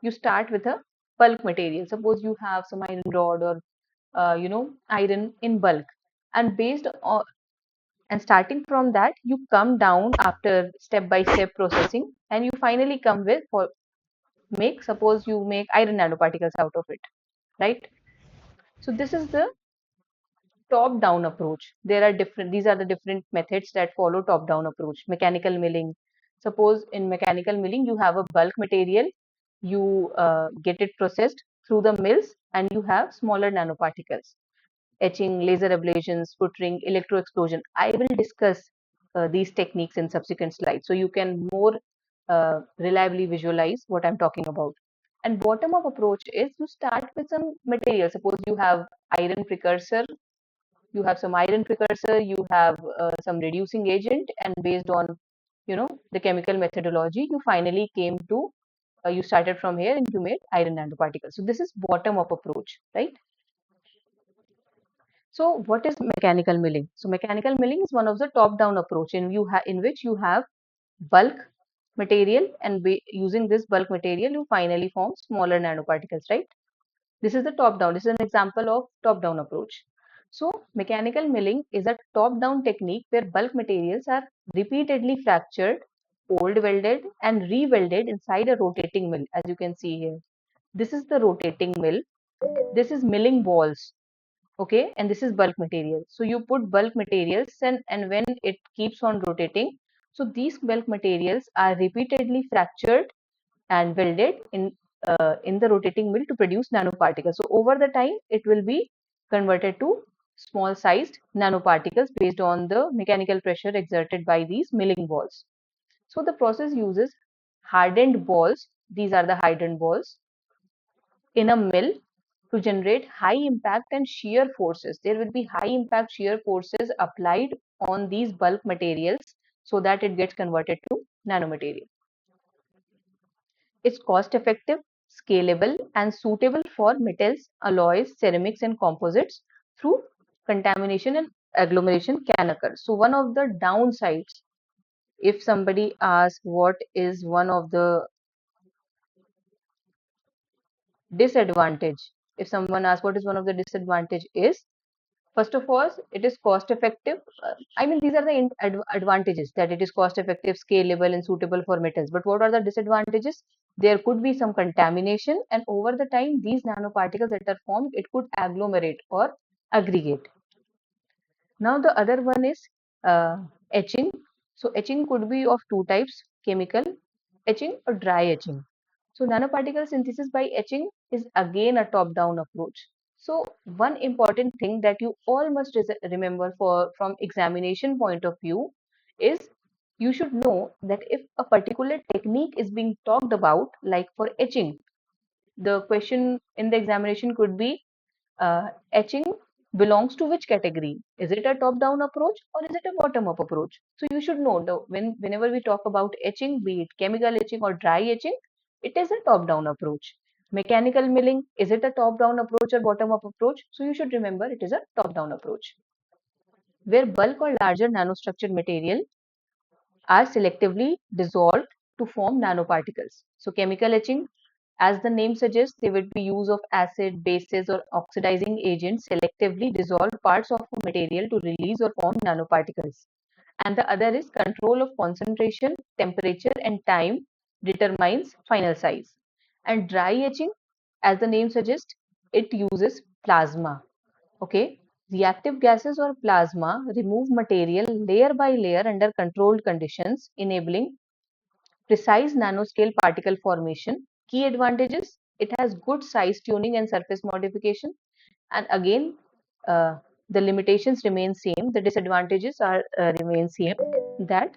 You start with a bulk material. Suppose you have some iron rod or iron in bulk, and based on and starting from that, you come down after step-by-step processing, and you finally come with for make. Suppose you make iron nanoparticles out of it, right? So this is the top down approach. There are different, these are the different methods that follow top down approach. Mechanical milling. Suppose in mechanical milling, you have a bulk material, you get it processed through the mills, and you have smaller nanoparticles. Etching, laser ablation, sputtering, electro explosion. I will discuss these techniques in subsequent slides so you can more reliably visualize what I'm talking about. And bottom up approach is you start with some material. Suppose you have iron precursor, you have some iron precursor, you have some reducing agent, and based on the chemical methodology, you finally came to you started from here and you made iron nanoparticles. So this is bottom up approach, right? So what is mechanical milling? So mechanical milling is one of the top down approach in which you have bulk material, and using this bulk material you finally form smaller nanoparticles, right? This is the top down. This is an example of top down approach. So mechanical milling is a top down technique where bulk materials are repeatedly fractured, cold welded, and re-welded inside a rotating mill, as you can see here. This is the rotating mill. This is milling balls, okay, and this is bulk material. So you put bulk materials, and when it keeps on rotating, so these bulk materials are repeatedly fractured and welded in the rotating mill to produce nanoparticles. So over the time, it will be converted to small sized nanoparticles based on the mechanical pressure exerted by these milling balls. So the process uses hardened balls. These are the hardened balls in a mill, to generate high impact and shear forces. There will be high impact shear forces applied on these bulk materials so that it gets converted to nanomaterial. It's cost effective, scalable, and suitable for metals, alloys, ceramics, and composites through contamination and agglomeration can occur. So, one of the downsides, if somebody asks what is one of the disadvantage, if someone asks what is one of the disadvantage is, first of all, it is cost effective. I mean, these are the advantages, that it is cost effective, scalable, and suitable for metals. But what are the disadvantages? There could be some contamination, and over the time, these nanoparticles that are formed, it could agglomerate or aggregate. Now, the other one is etching. So, etching could be of two types: chemical etching or dry etching. So, nanoparticle synthesis by etching is again a top-down approach. So, one important thing that you all must remember from examination point of view is you should know that if a particular technique is being talked about, like for etching, the question in the examination could be etching belongs to which category? Is it a top-down approach or is it a bottom-up approach? So you should know whenever we talk about etching, be it chemical etching or dry etching, it is a top-down approach. Mechanical milling, is it a top-down approach or bottom-up approach? So you should remember it is a top-down approach. Where bulk or larger nanostructured material are selectively dissolved to form nanoparticles. So chemical etching, as the name suggests, there would be use of acid, bases, or oxidizing agents selectively dissolve parts of a material to release or form nanoparticles. And the other is control of concentration, temperature, and time determines final size. And dry etching, as the name suggests, it uses plasma. Okay, reactive gases or plasma remove material layer by layer under controlled conditions, enabling precise nanoscale particle formation. Key advantages: it has good size tuning and surface modification. And again, the limitations remain same. The disadvantages are remain same, that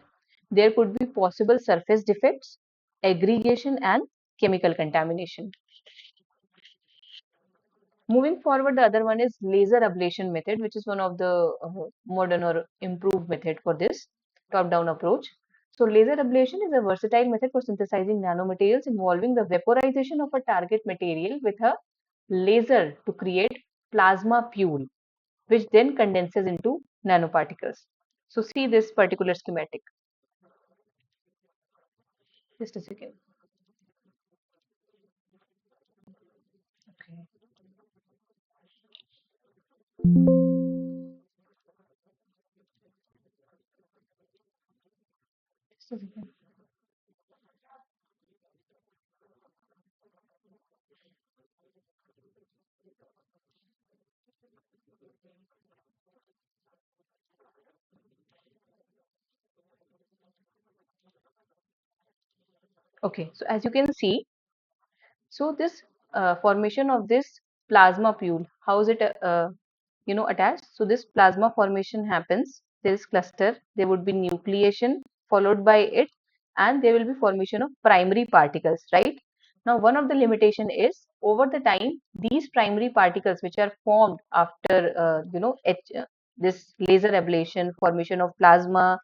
there could be possible surface defects, aggregation, and chemical contamination. Moving forward, the other one is laser ablation method, which is one of the modern or improved method for this top-down approach. So laser ablation is a versatile method for synthesizing nanomaterials involving the vaporization of a target material with a laser to create plasma fuel, which then condenses into nanoparticles. So see this particular schematic. Just a second. Okay. Just a second. Okay, so as you can see, so this formation of this plasma pool, how is it attached? So this plasma formation happens. There is cluster. There would be nucleation followed by it, and there will be formation of primary particles. Right now, one of the limitation is over the time these primary particles which are formed after this laser ablation, formation of plasma,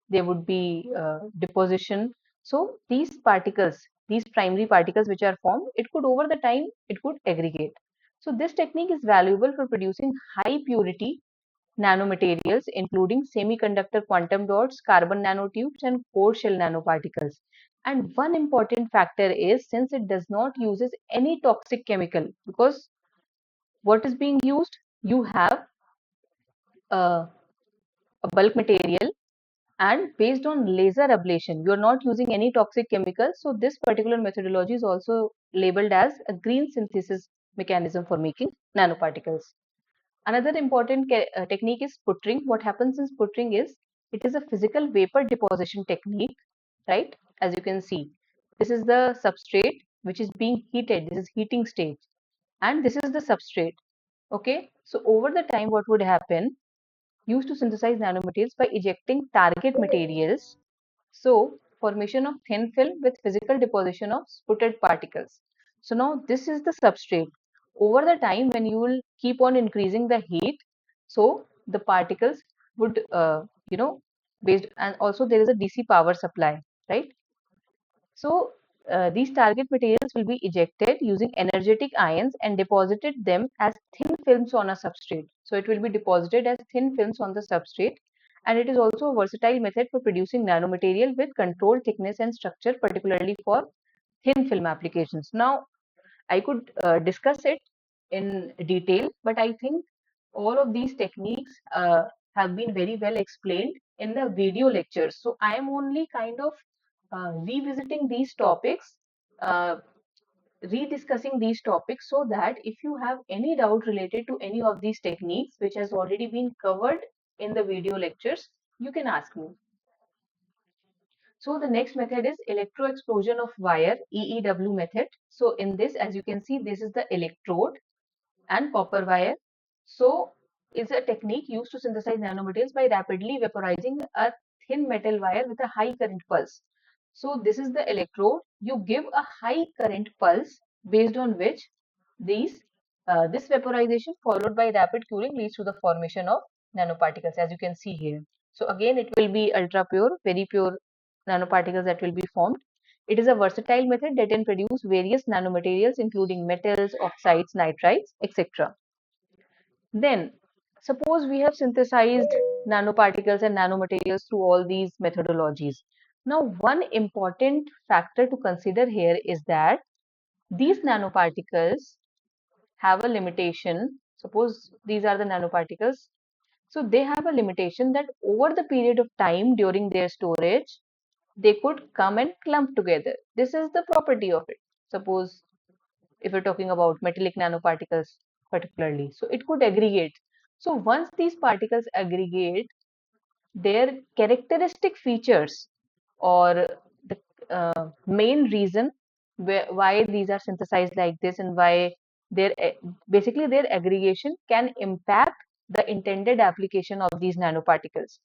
there would be deposition. So these particles, these primary particles which are formed, it could over the time it could aggregate. So this technique is valuable for producing high purity nanomaterials, including semiconductor quantum dots, carbon nanotubes, and core shell nanoparticles. And one important factor is, since it does not uses any toxic chemical, because what is being used, you have a, a bulk material, and based on laser ablation, you are not using any toxic chemicals. So this particular methodology is also labeled as a green synthesis mechanism for making nanoparticles. Another important technique is sputtering. What happens in sputtering is it is a physical vapor deposition technique, right? As you can see, this is the substrate which is being heated. This is heating stage, and this is the substrate. Okay, so over the time, what would happen? Used to synthesize nanomaterials by ejecting target materials. So formation of thin film with physical deposition of sputtered particles. So now this is the substrate. over the time, when you will keep on increasing the heat, so the particles would, you know, based, and also there is a DC power supply, right? So these target materials will be ejected using energetic ions and deposited them as thin films on a substrate. So it will be deposited as thin films on the substrate, and it is also a versatile method for producing nanomaterial with controlled thickness and structure, particularly for thin film applications. Now, I could discuss it in detail, but I think all of these techniques have been very well explained in the video lectures. So I am only kind of revisiting these topics, uh, rediscussing these topics, so that if you have any doubt related to any of these techniques which has already been covered in the video lectures, you can ask me. So the next method is electro explosion of wire, EEW method. So in this, as you can see, this is the electrode and copper wire. So is a technique used to synthesize nanomaterials by rapidly vaporizing a thin metal wire with a high current pulse. So this is the electrode. You give a high current pulse, based on which these this vaporization followed by rapid cooling leads to the formation of nanoparticles, as you can see here. So again, it will be ultra pure, very pure nanoparticles that will be formed. It is a versatile method that can produce various nanomaterials, including metals, oxides, nitrides, etc. Then, suppose we have synthesized nanoparticles and nanomaterials through all these methodologies. Now, one important factor to consider here is that these nanoparticles have a limitation. Suppose these are the nanoparticles. So they have a limitation that over the period of time during their storage, they could come and clump together. This is the property of it. Suppose if we're talking about metallic nanoparticles particularly, so it could aggregate. So once these particles aggregate, their characteristic features, or the main reason why these are synthesized like this, and why their basically their aggregation can impact the intended application of these nanoparticles.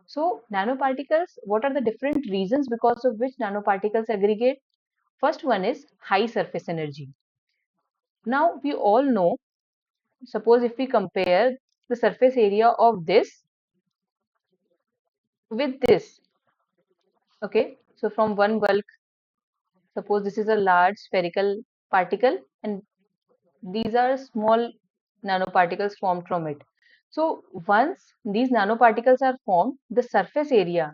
So nanoparticles, what are the different reasons because of which nanoparticles aggregate? First one is high surface energy. Now we all know, suppose if we compare the surface area of this with this, okay, so from one bulk, suppose this is a large spherical particle and these are small nanoparticles formed from it. So once these nanoparticles are formed, the surface area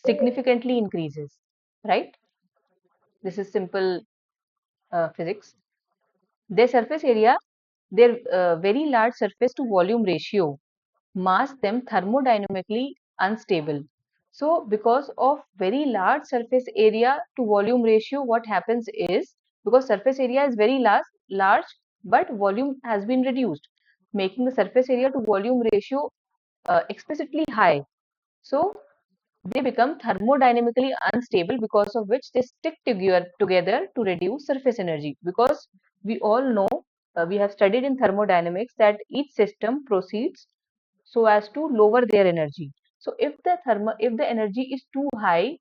significantly increases, right? This is simple physics. Their surface area, their very large surface to volume ratio, mass them thermodynamically unstable. So because of very large surface area to volume ratio, what happens is, because surface area is very large, but volume has been reduced, making the surface area to volume ratio explicitly high. So they become thermodynamically unstable, because of which they stick together to reduce surface energy. Because we all know, we have studied in thermodynamics that each system proceeds so as to lower their energy. So if the energy is too high,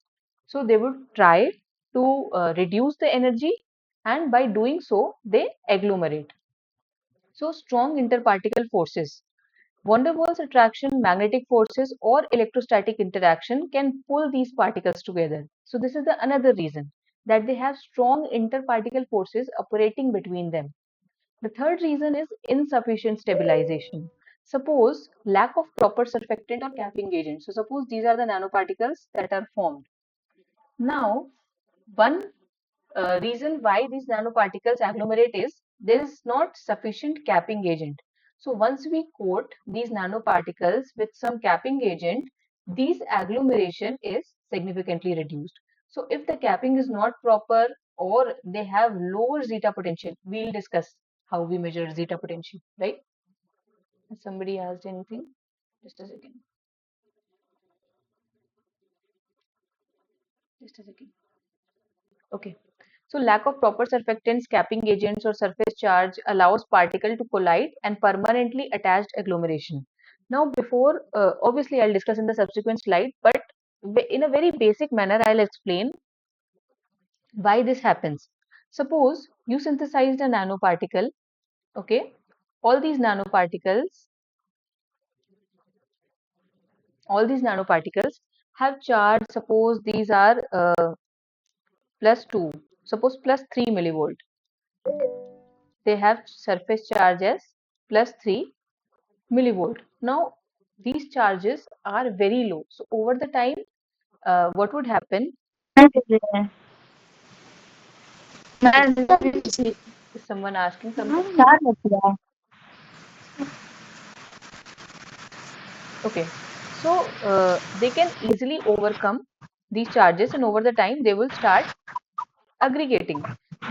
so they would try to reduce the energy, and by doing so they agglomerate. So strong interparticle forces, van der Waals attraction, magnetic forces, or electrostatic interaction can pull these particles together. So this is the another reason, that they have strong interparticle forces operating between them. The third reason is insufficient stabilization. Suppose lack of proper surfactant or capping agent. So suppose these are the nanoparticles that are formed. Now, one reason why these nanoparticles agglomerate is there is not sufficient capping agent. So once we coat these nanoparticles with some capping agent, these agglomeration is significantly reduced. So if the capping is not proper, or they have lower zeta potential, we'll discuss how we measure zeta potential, right? Has somebody asked anything? Just a second. Just a second. Okay. So lack of proper surfactants, capping agents, or surface charge allows particle to collide and permanently attached agglomeration. Now, before, obviously, I'll discuss in the subsequent slide, but in a very basic manner, I'll explain why this happens. Suppose you synthesized a nanoparticle Okay, all these nanoparticles, all these nanoparticles have charge. Suppose these are plus 2, suppose plus 3 millivolt. They have surface charge as plus 3 millivolt. Now, these charges are very low. So, over the time, what would happen? Is, is someone asking something? Okay. So, they can easily overcome these charges, and over the time, they will start aggregating.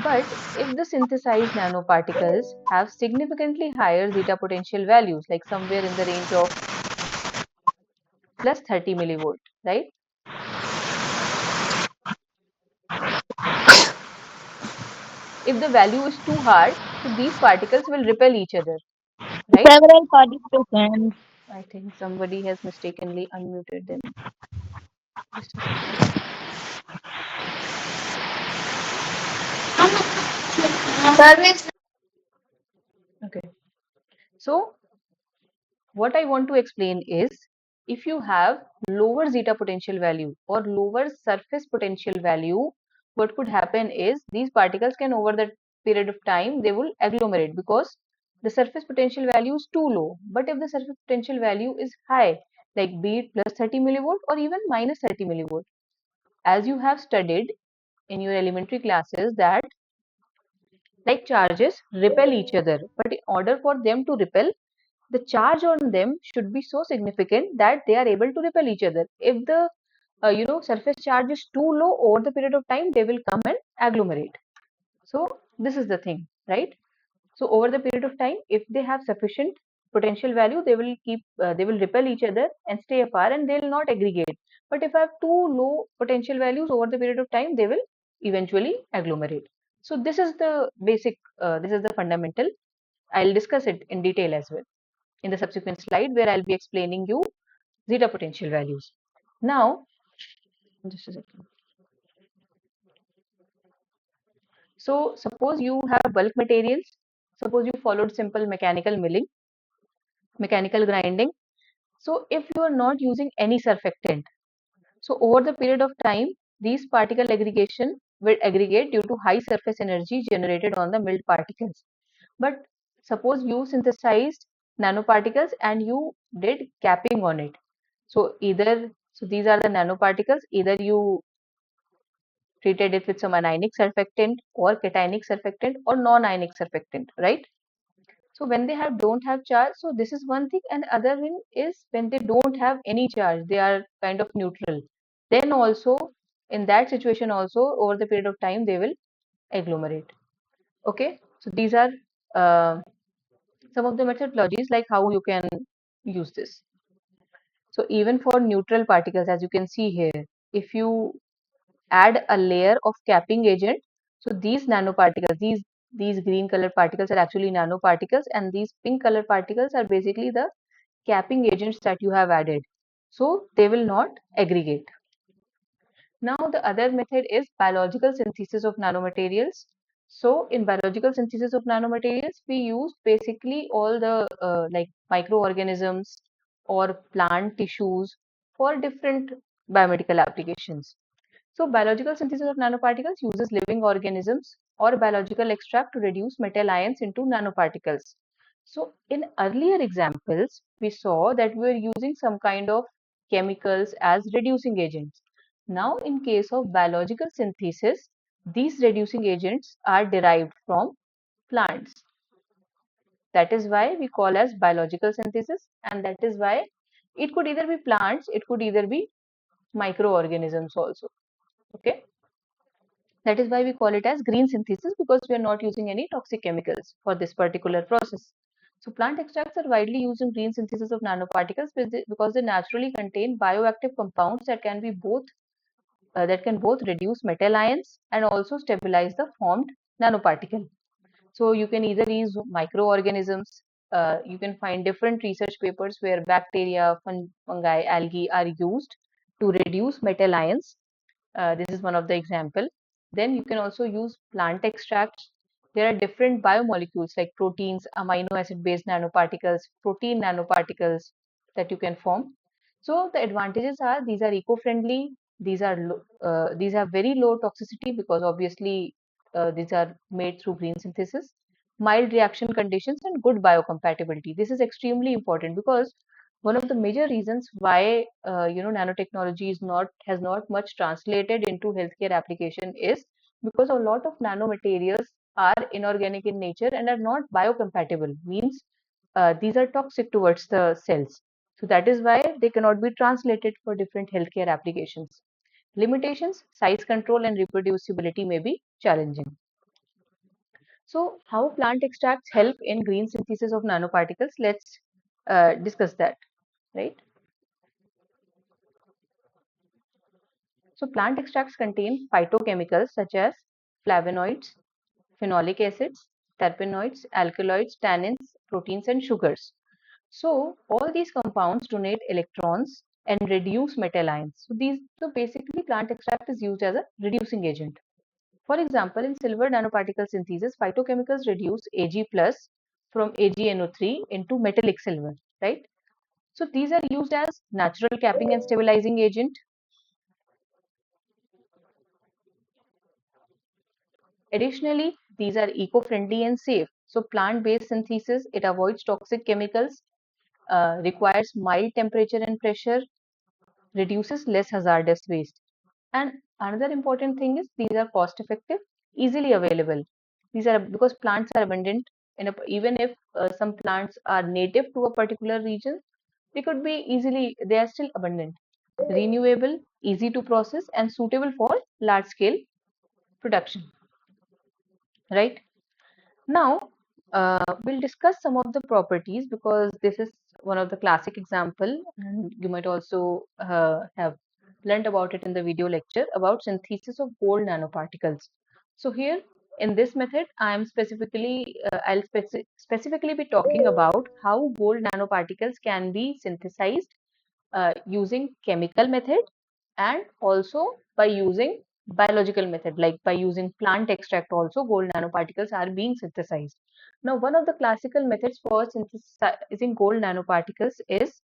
But if the synthesized nanoparticles have significantly higher zeta potential values, like somewhere in the range of plus 30 millivolt, right? If the value is too hard, so these particles will repel each other, right? Several participants. I think somebody has mistakenly unmuted them. Just a second. Service. Okay. So what I want to explain is, if you have lower zeta potential value or lower surface potential value, what could happen is these particles can, over the period of time, they will agglomerate because the surface potential value is too low. But if the surface potential value is high, like be it plus 30 millivolt or even minus 30 millivolt, as you have studied in your elementary classes, that like charges repel each other, but in order for them to repel, the charge on them should be so significant that they are able to repel each other. If the surface charge is too low, over the period of time they will come and agglomerate. So this is the thing, right? So over the period of time, if they have sufficient potential value, they will repel each other and stay apart, and they will not aggregate. But if I have too low potential values, over the period of time, they will eventually agglomerate. So this is the basic, this is the fundamental. I'll discuss it in detail as well in the subsequent slide, where I'll be explaining you zeta potential values. Now, just a second. So suppose you have bulk materials. Suppose you followed simple mechanical milling, mechanical grinding. So if you are not using any surfactant, so over the period of time, these particle aggregation will aggregate due to high surface energy generated on the milled particles. But suppose you synthesized nanoparticles and you did capping on it. So these are the nanoparticles, either you treated it with some anionic surfactant or cationic surfactant or non-ionic surfactant, right? So when they don't have charge, so this is one thing, and other thing is when they don't have any charge, they are kind of neutral. Then also in that situation also, over the period of time, they will agglomerate. Okay, so these are uh, some of the methodologies like how you can use this. So even for neutral particles, as you can see here, if you add a layer of capping agent, so these nanoparticles, these green color particles are actually nanoparticles, and these pink color particles are basically the capping agents that you have added. So they will not aggregate. Now the other method is biological synthesis of nanomaterials. So in biological synthesis of nanomaterials, we use basically all the like microorganisms or plant tissues for different biomedical applications. So biological synthesis of nanoparticles uses living organisms or biological extract to reduce metal ions into nanoparticles. So in earlier examples, we saw that we were using some kind of chemicals as reducing agents. Now in case of biological synthesis, these reducing agents are derived from plants. That is why we call as biological synthesis, and that is why it could either be plants, it could either be microorganisms also. Okay. That is why we call it as green synthesis, because we are not using any toxic chemicals for this particular process. So plant extracts are widely used in green synthesis of nanoparticles because they naturally contain bioactive compounds that can both reduce metal ions and also stabilize the formed nanoparticle. So you can either use microorganisms. You can find different research papers where bacteria, fungi, algae are used to reduce metal ions. This is one of the example. Then you can also use plant extracts. There are different biomolecules like proteins, amino acid based nanoparticles, protein nanoparticles that you can form. So the advantages are these are eco-friendly, these have very low toxicity because obviously these are made through green synthesis, mild reaction conditions and good biocompatibility. This is extremely important because one of the major reasons why nanotechnology has not much translated into healthcare application is because a lot of nanomaterials are inorganic in nature and are not biocompatible, means these are toxic towards the cells. So that is why they cannot be translated for different healthcare applications. Limitations, size control and reproducibility may be challenging. So how plant extracts help in green synthesis of nanoparticles? Let's discuss that, right? So plant extracts contain phytochemicals such as flavonoids, phenolic acids, terpenoids, alkaloids, tannins, proteins, and sugars. So all these compounds donate electrons and reduce metal ions. So basically plant extract is used as a reducing agent. For example, in silver nanoparticle synthesis, phytochemicals reduce Ag plus from AgNO3 into metallic silver, right? So these are used as natural capping and stabilizing agent. Additionally, these are eco-friendly and safe. So plant-based synthesis, it avoids toxic chemicals, requires mild temperature and pressure, reduces less hazardous waste. And another important thing is these are cost effective, easily available. These are because plants are abundant even if some plants are native to a particular region, they are still abundant, renewable, easy to process and suitable for large scale production, right? Now, we'll discuss some of the properties because this is one of the classic example, and you might also have learned about it in the video lecture about synthesis of gold nanoparticles. So here in this method, I'll specifically be talking about how gold nanoparticles can be synthesized using chemical method and also by using biological method, like by using plant extract also gold nanoparticles are being synthesized. Now one of the classical methods for synthesizing gold nanoparticles is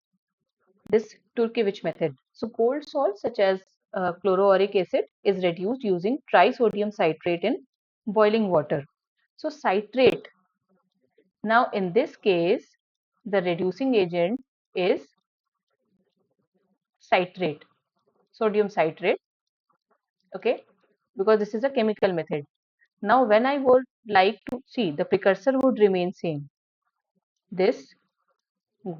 this Turkevich method. So gold salt such as chloroauric acid is reduced using trisodium citrate in boiling water. So citrate, now in this case the reducing agent is citrate, sodium citrate, okay, because this is a chemical method. Now when I would like to see, the precursor would remain same. This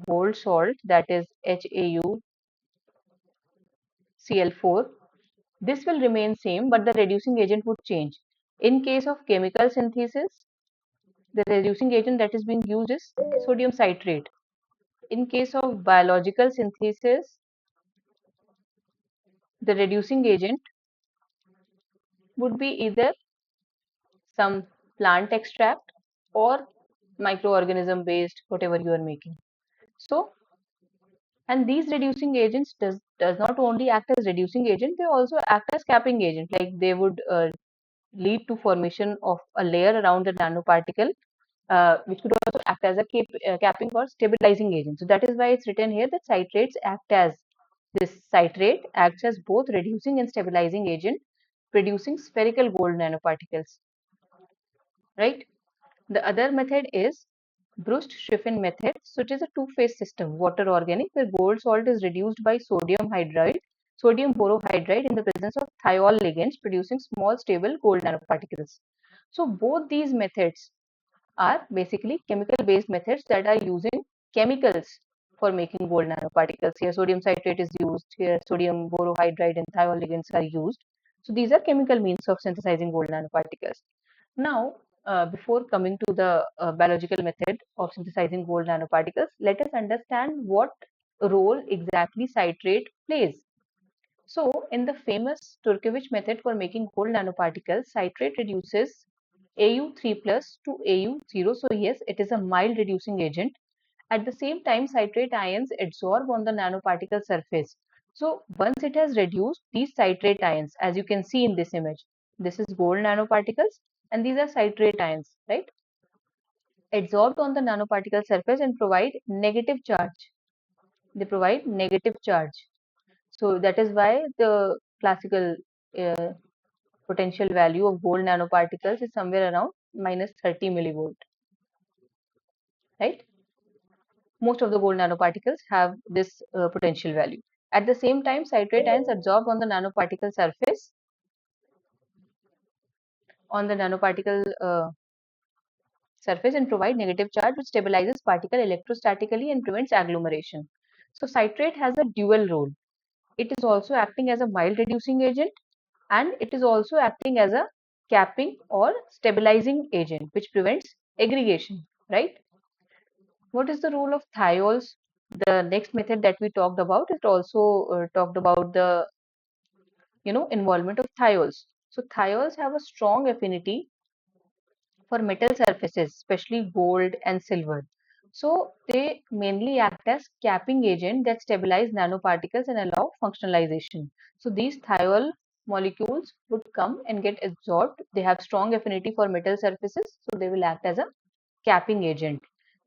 gold salt, that is HAuCl4, this will remain same but the reducing agent would change. In case of chemical synthesis, the reducing agent that is being used is sodium citrate. In case of biological synthesis, the reducing agent would be either some plant extract or microorganism based whatever you are making. So, and these reducing agents does not only act as reducing agent, they also act as capping agent, like they would lead to formation of a layer around the nanoparticle, which could also act as a capping or stabilizing agent. So that is why it's written here that this citrate acts as both reducing and stabilizing agent, producing spherical gold nanoparticles, right? The other method is Brust-Schriffen method. So it is a two-phase system, water organic, where gold salt is reduced by sodium borohydride in the presence of thiol ligands, producing small stable gold nanoparticles. So both these methods are basically chemical-based methods that are using chemicals for making gold nanoparticles. Here sodium citrate is used, here sodium borohydride and thiol ligands are used. So these are chemical means of synthesizing gold nanoparticles. Now, before coming to the biological method of synthesizing gold nanoparticles, let us understand what role exactly citrate plays. So, in the famous Turkevich method for making gold nanoparticles, citrate reduces Au3 plus to Au0. So, yes, it is a mild reducing agent. At the same time, citrate ions adsorb on the nanoparticle surface. So, once it has reduced these citrate ions, as you can see in this image, this is gold nanoparticles. and these are citrate ions, right? Adsorbed on the nanoparticle surface and provide negative charge. They provide negative charge. So that is why the classical uh, potential value of gold nanoparticles is somewhere around minus 30 millivolt, right? Most of the gold nanoparticles have this potential value. At the same time, citrate ions adsorb on the nanoparticle surface and provide negative charge, which stabilizes particle electrostatically and prevents agglomeration. So citrate has a dual role. It is also acting as a mild reducing agent, and it is also acting as a capping or stabilizing agent, which prevents aggregation, right? What is the role of thiols? The next method that we talked about, it also talked about the involvement of thiols. So thiols have a strong affinity for metal surfaces, especially gold and silver. So they mainly act as capping agent that stabilize nanoparticles and allow functionalization. So these thiol molecules would come and get absorbed. They have strong affinity for metal surfaces, so they will act as a capping agent.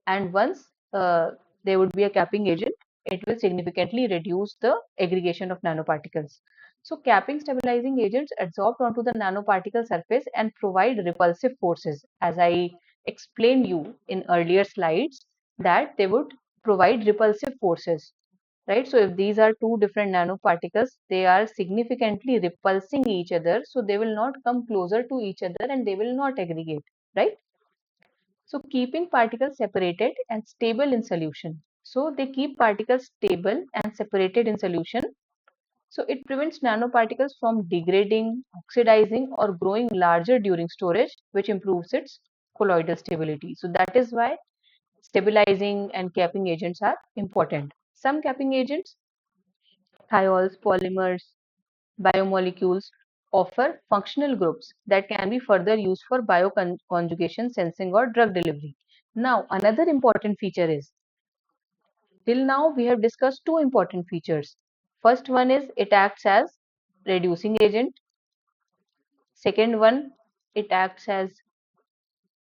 And once there would be a capping agent, it will significantly reduce the aggregation of nanoparticles. So capping stabilizing agents adsorb onto the nanoparticle surface and provide repulsive forces. As I explained you in earlier slides, that they would provide repulsive forces, right? So if these are two different nanoparticles, they are significantly repulsing each other, so they will not come closer to each other and they will not aggregate, right? So keeping particles separated and stable in solution. So they keep particles stable and separated in solution. So it prevents nanoparticles from degrading, oxidizing, or growing larger during storage, which improves its colloidal stability. So that is why stabilizing and capping agents are important. Some capping agents, thiols, polymers, biomolecules, offer functional groups that can be further used for bioconjugation, sensing, or drug delivery. Now, another important feature is, till now we have discussed two important features. First one is it acts as reducing agent. Second one, it acts as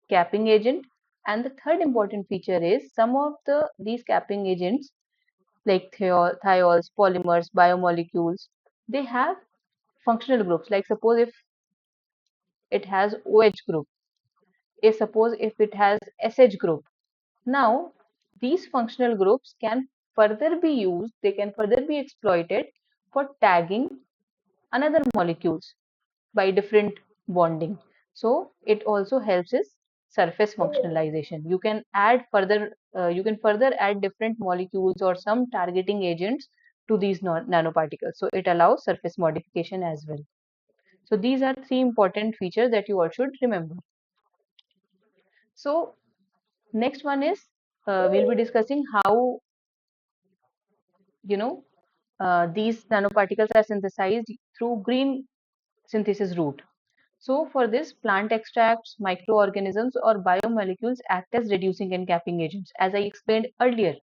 capping agent. And the third important feature is some of these capping agents like thiols, polymers, biomolecules, they have functional groups. Like suppose if it has OH group, if suppose if it has SH group. Now, these functional groups can further be used, they can further be exploited for tagging another molecules by different bonding. So it also helps is surface functionalization. You can further add different molecules or some targeting agents to these nanoparticles. So it allows surface modification as well. So these are three important features that you all should remember. So next one is we'll be discussing how you know these nanoparticles are synthesized through green synthesis route. So for this, plant extracts, microorganisms, or biomolecules act as reducing and capping agents, as I explained earlier,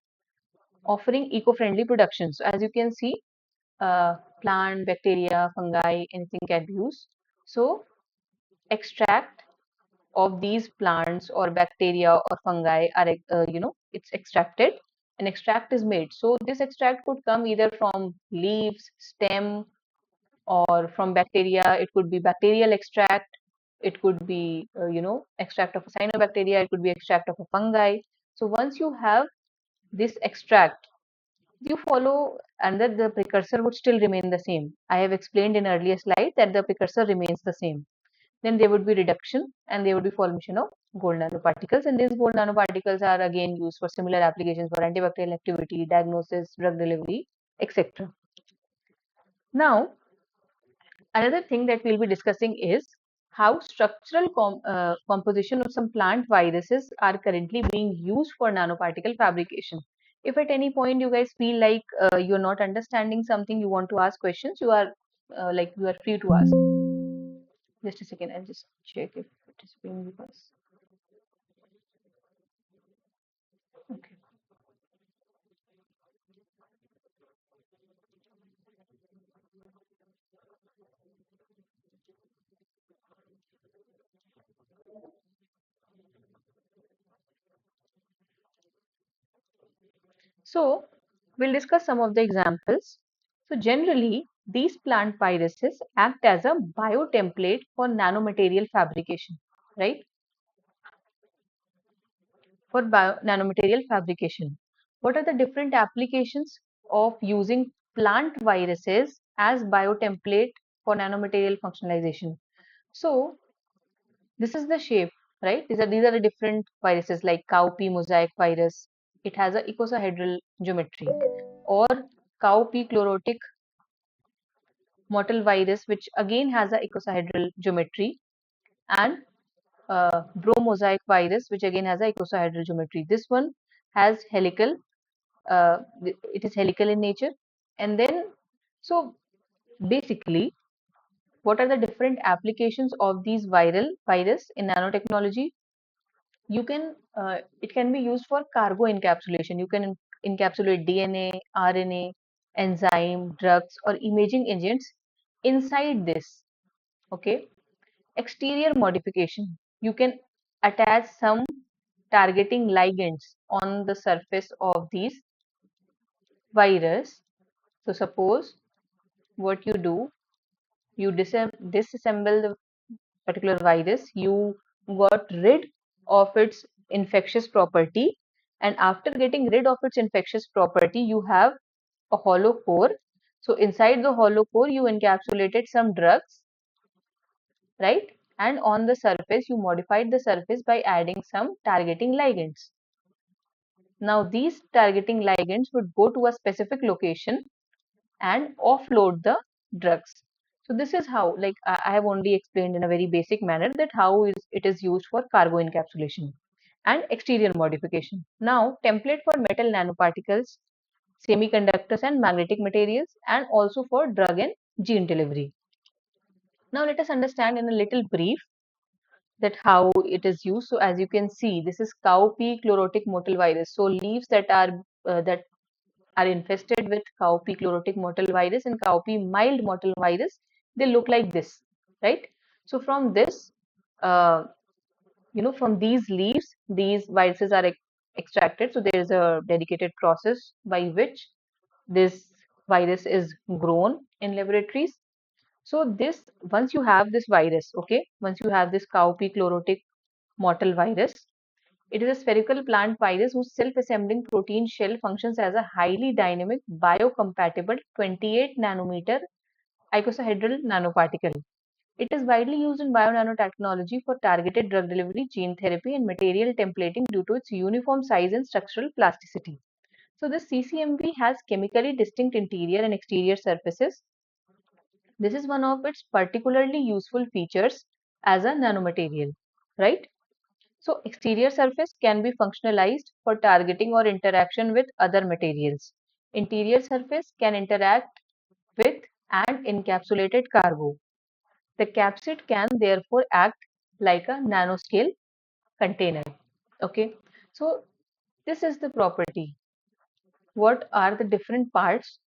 offering eco-friendly production. So as you can see, plant, bacteria, fungi, anything can be used. So extract of these plants or bacteria or fungi are, it's extracted. An extract is made. So this extract could come either from leaves, stem, or from bacteria. It could be bacterial extract, it could be extract of a cyanobacteria, it could be extract of a fungi. So once you have this extract, you follow, and that the precursor would still remain the same. I have explained in earlier slide that the precursor remains the same. Then there would be reduction and there would be formation of gold nanoparticles, and these gold nanoparticles are again used for similar applications for antibacterial activity, diagnosis, drug delivery, etc. Now, another thing that we'll be discussing is how structural composition of some plant viruses are currently being used for nanoparticle fabrication. If at any point you guys feel like you're not understanding something, you want to ask questions, you are free to ask. Just a second, I'll just check if it is being with us. Okay. So we'll discuss some of the examples. So generally, these plant viruses act as a biotemplate for nanomaterial fabrication, right? For nanomaterial fabrication. What are the different applications of using plant viruses as biotemplate for nanomaterial functionalization? So this is the shape, right? These are the different viruses like cowpea mosaic virus. It has a icosahedral geometry, or cowpea chlorotic mottle virus, which again has a icosahedral geometry, and bromosaic virus, which again has a icosahedral geometry. This one has helical, it is helical in nature. And then, so basically, what are the different applications of these viral virus in nanotechnology? You can, it can be used for cargo encapsulation. You can encapsulate DNA, RNA, enzyme, drugs, or imaging agents inside this. Okay. Exterior modification. You can attach some targeting ligands on the surface of these virus. So suppose what you do, you disassemble the particular virus, you got rid of its infectious property, and after getting rid of its infectious property, you have a hollow core. So inside the hollow core, you encapsulated some drugs, right? And on the surface, you modified the surface by adding some targeting ligands. Now, these targeting ligands would go to a specific location and offload the drugs. So this is how, like I have only explained in a very basic manner that how it is used for cargo encapsulation and exterior modification. Now, template for metal nanoparticles, semiconductors and magnetic materials, and also for drug and gene delivery. Now, let us understand in a little brief that how it is used. So as you can see, this is cowpea chlorotic mottle virus. So leaves that are infested with cowpea chlorotic mottle virus and cowpea mild mottle virus, they look like this, right? So from this, uh, from these leaves, these viruses are extracted. So there is a dedicated process by which this virus is grown in laboratories. So this, once you have this virus, okay, once you have this cowpea chlorotic mottle virus, it is a spherical plant virus whose self-assembling protein shell functions as a highly dynamic, biocompatible 28 nanometer icosahedral nanoparticle. It is widely used in bionanotechnology for targeted drug delivery, gene therapy, and material templating due to its uniform size and structural plasticity. So, this CCMV has chemically distinct interior and exterior surfaces. This is one of its particularly useful features as a nanomaterial, right? So exterior surface can be functionalized for targeting or interaction with other materials. Interior surface can interact with and encapsulated cargo. The capsid can therefore act like a nanoscale container. Okay, so this is the property. What are the different parts?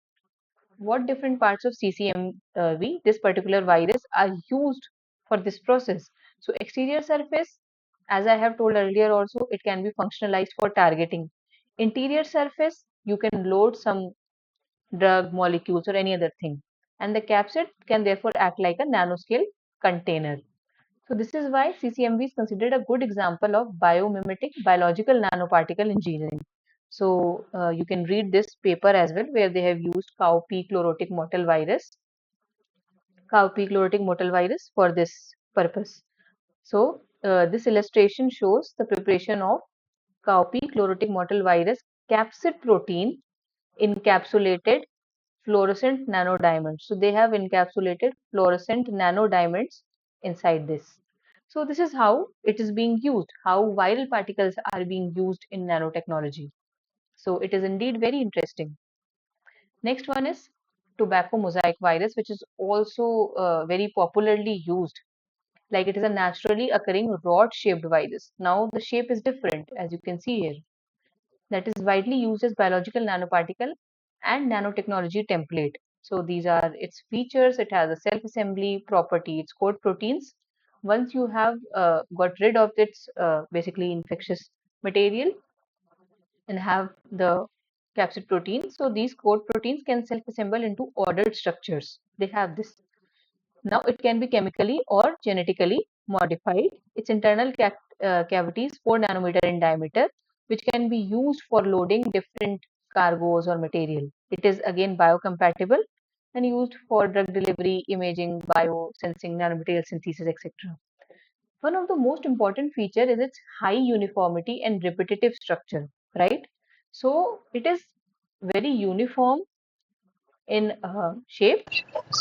What different parts of CCMV, this particular virus, are used for this process? So exterior surface, as I have told earlier also, it can be functionalized for targeting. Interior surface, you can load some drug molecules or any other thing. And the capsid can therefore act like a nanoscale container. So this is why CCMV is considered a good example of biomimetic biological nanoparticle engineering. So you can read this paper as well, where they have used cowpea chlorotic mottle virus for this purpose. So this illustration shows the preparation of cowpea chlorotic mottle virus capsid protein encapsulated fluorescent nanodiamonds. So they have encapsulated fluorescent nanodiamonds inside this. So this is how it is being used, how viral particles are being used in nanotechnology. So it is indeed very interesting. Next one is tobacco mosaic virus, which is also very popularly used. Like it is a naturally occurring rod-shaped virus. Now the shape is different, as you can see here. That is widely used as biological nanoparticle and nanotechnology template. So these are its features. It has a self-assembly property. It's code proteins. Once you have got rid of its basically infectious material and have the capsid proteins. So these code proteins can self-assemble into ordered structures. They have this. Now it can be chemically or genetically modified. Its internal cavity is 4 nanometer in diameter, which can be used for loading different cargoes or material. It is again biocompatible and used for drug delivery, imaging, biosensing, nanomaterial synthesis, etc. One of the most important feature is its high uniformity and repetitive structure, right? So it is very uniform in shape,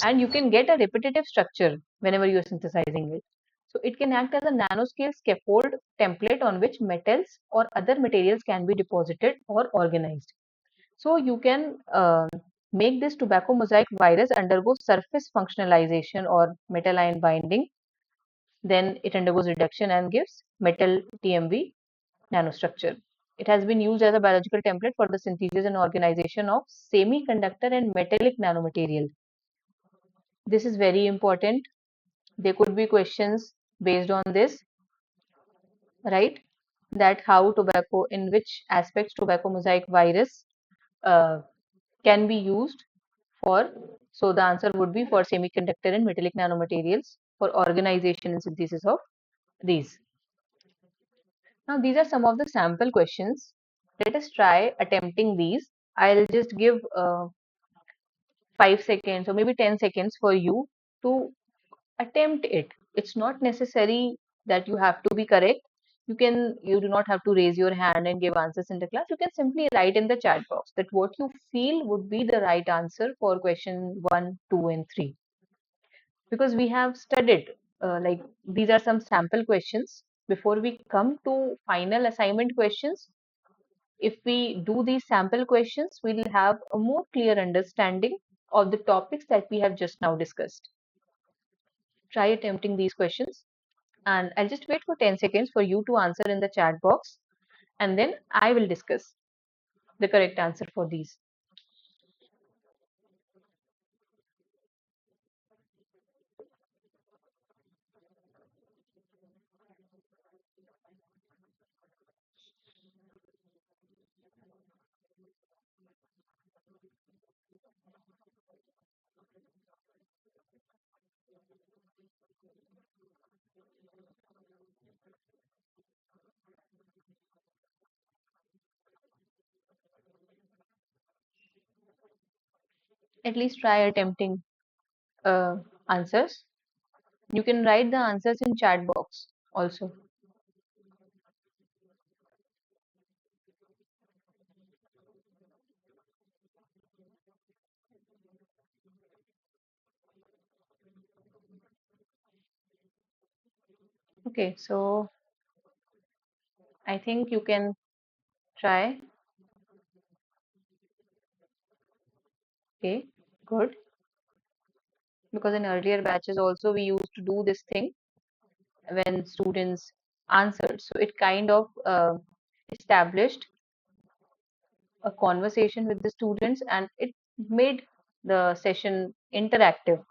and you can get a repetitive structure whenever you're synthesizing it. So it can act as a nanoscale scaffold template on which metals or other materials can be deposited or organized. So you can make this tobacco mosaic virus undergo surface functionalization or metal ion binding. Then it undergoes reduction and gives metal TMV nanostructure. It has been used as a biological template for the synthesis and organization of semiconductor and metallic nanomaterial. This is very important. There could be questions based on this, right? That how tobacco, in which aspects tobacco mosaic virus uh, can be used for. So the answer would be for semiconductor and metallic nanomaterials for organization and synthesis of these. Now these are some of the sample questions. Let us try attempting these. I'll just give 5 seconds or maybe 10 seconds for you to attempt it. It's not necessary that you have to be correct. You do not have to raise your hand and give answers in the class. You can simply write in the chat box that what you feel would be the right answer for question 1, 2, and 3. Because we have studied, like these are some sample questions. Before we come to final assignment questions, if we do these sample questions, we'll have a more clear understanding of the topics that we have just now discussed. Try attempting these questions, and I'll just wait for 10 seconds for you to answer in the chat box, and then I will discuss the correct answer for these. At least try attempting uh, answers. You can write the answers in chat box also. Okay, so I think you can try. Okay, good. Because in earlier batches also we used to do this thing when students answered. So it kind of established a conversation with the students, and it made the session interactive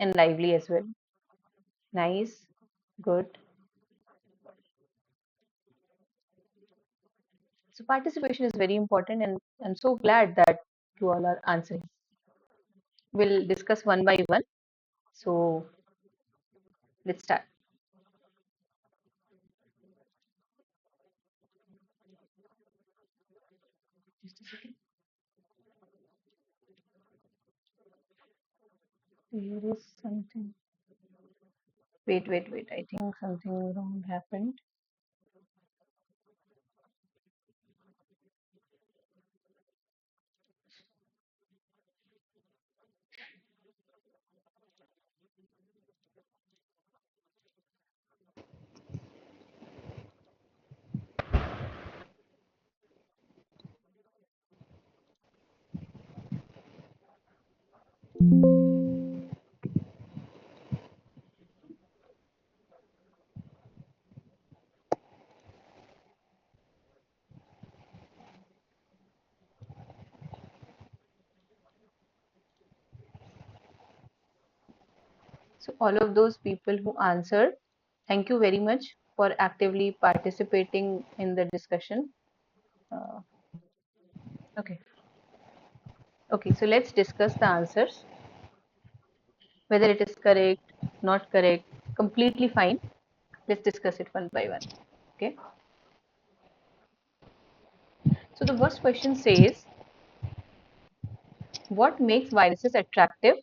and lively as well. Nice, good. So participation is very important, and I'm so glad that you all are answering. We'll discuss one by one. So let's start. Just a second. Here is something. Wait, wait, wait. I think something wrong happened. So all of those people who answered, thank you very much for actively participating in the discussion. Uh, okay. Okay, so let's discuss the answers, whether it is correct, not correct, completely fine. Let's discuss it one by one. Okay, so the first question says, what makes viruses attractive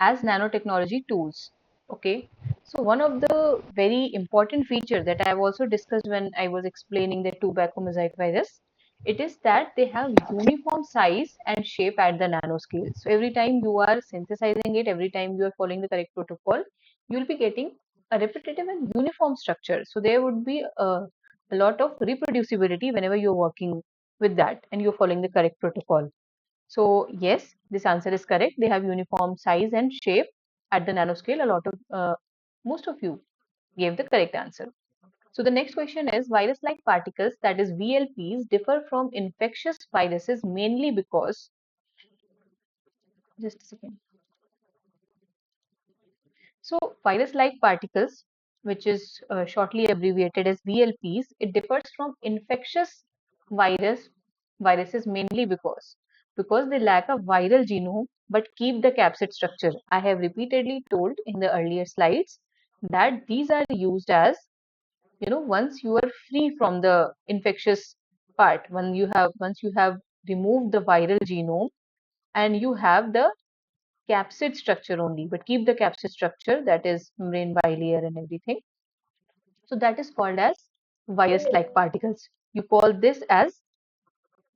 as nanotechnology tools? Okay, so one of the very important feature that I have also discussed when I was explaining the tobacco mosaic virus, it is that they have uniform size and shape at the nanoscale. So every time you are synthesizing it, every time you are following the correct protocol, you will be getting a repetitive and uniform structure. So there would be a lot of reproducibility whenever you're working with that and you're following the correct protocol. So yes, this answer is correct. They have uniform size and shape at the nanoscale. Most of you gave the correct answer. So the next question is, virus-like particles, that is VLPs, differ from infectious viruses mainly because, just a second. So virus-like particles, which is shortly abbreviated as VLPs, it differs from infectious virus viruses mainly because they lack a viral genome but keep the capsid structure. I have repeatedly told in the earlier slides that these are used as, once you are free from the infectious part, once you have removed the viral genome and you have the capsid structure only, but keep the capsid structure, that is membrane bilayer and everything. So that is called as virus-like particles. You call this as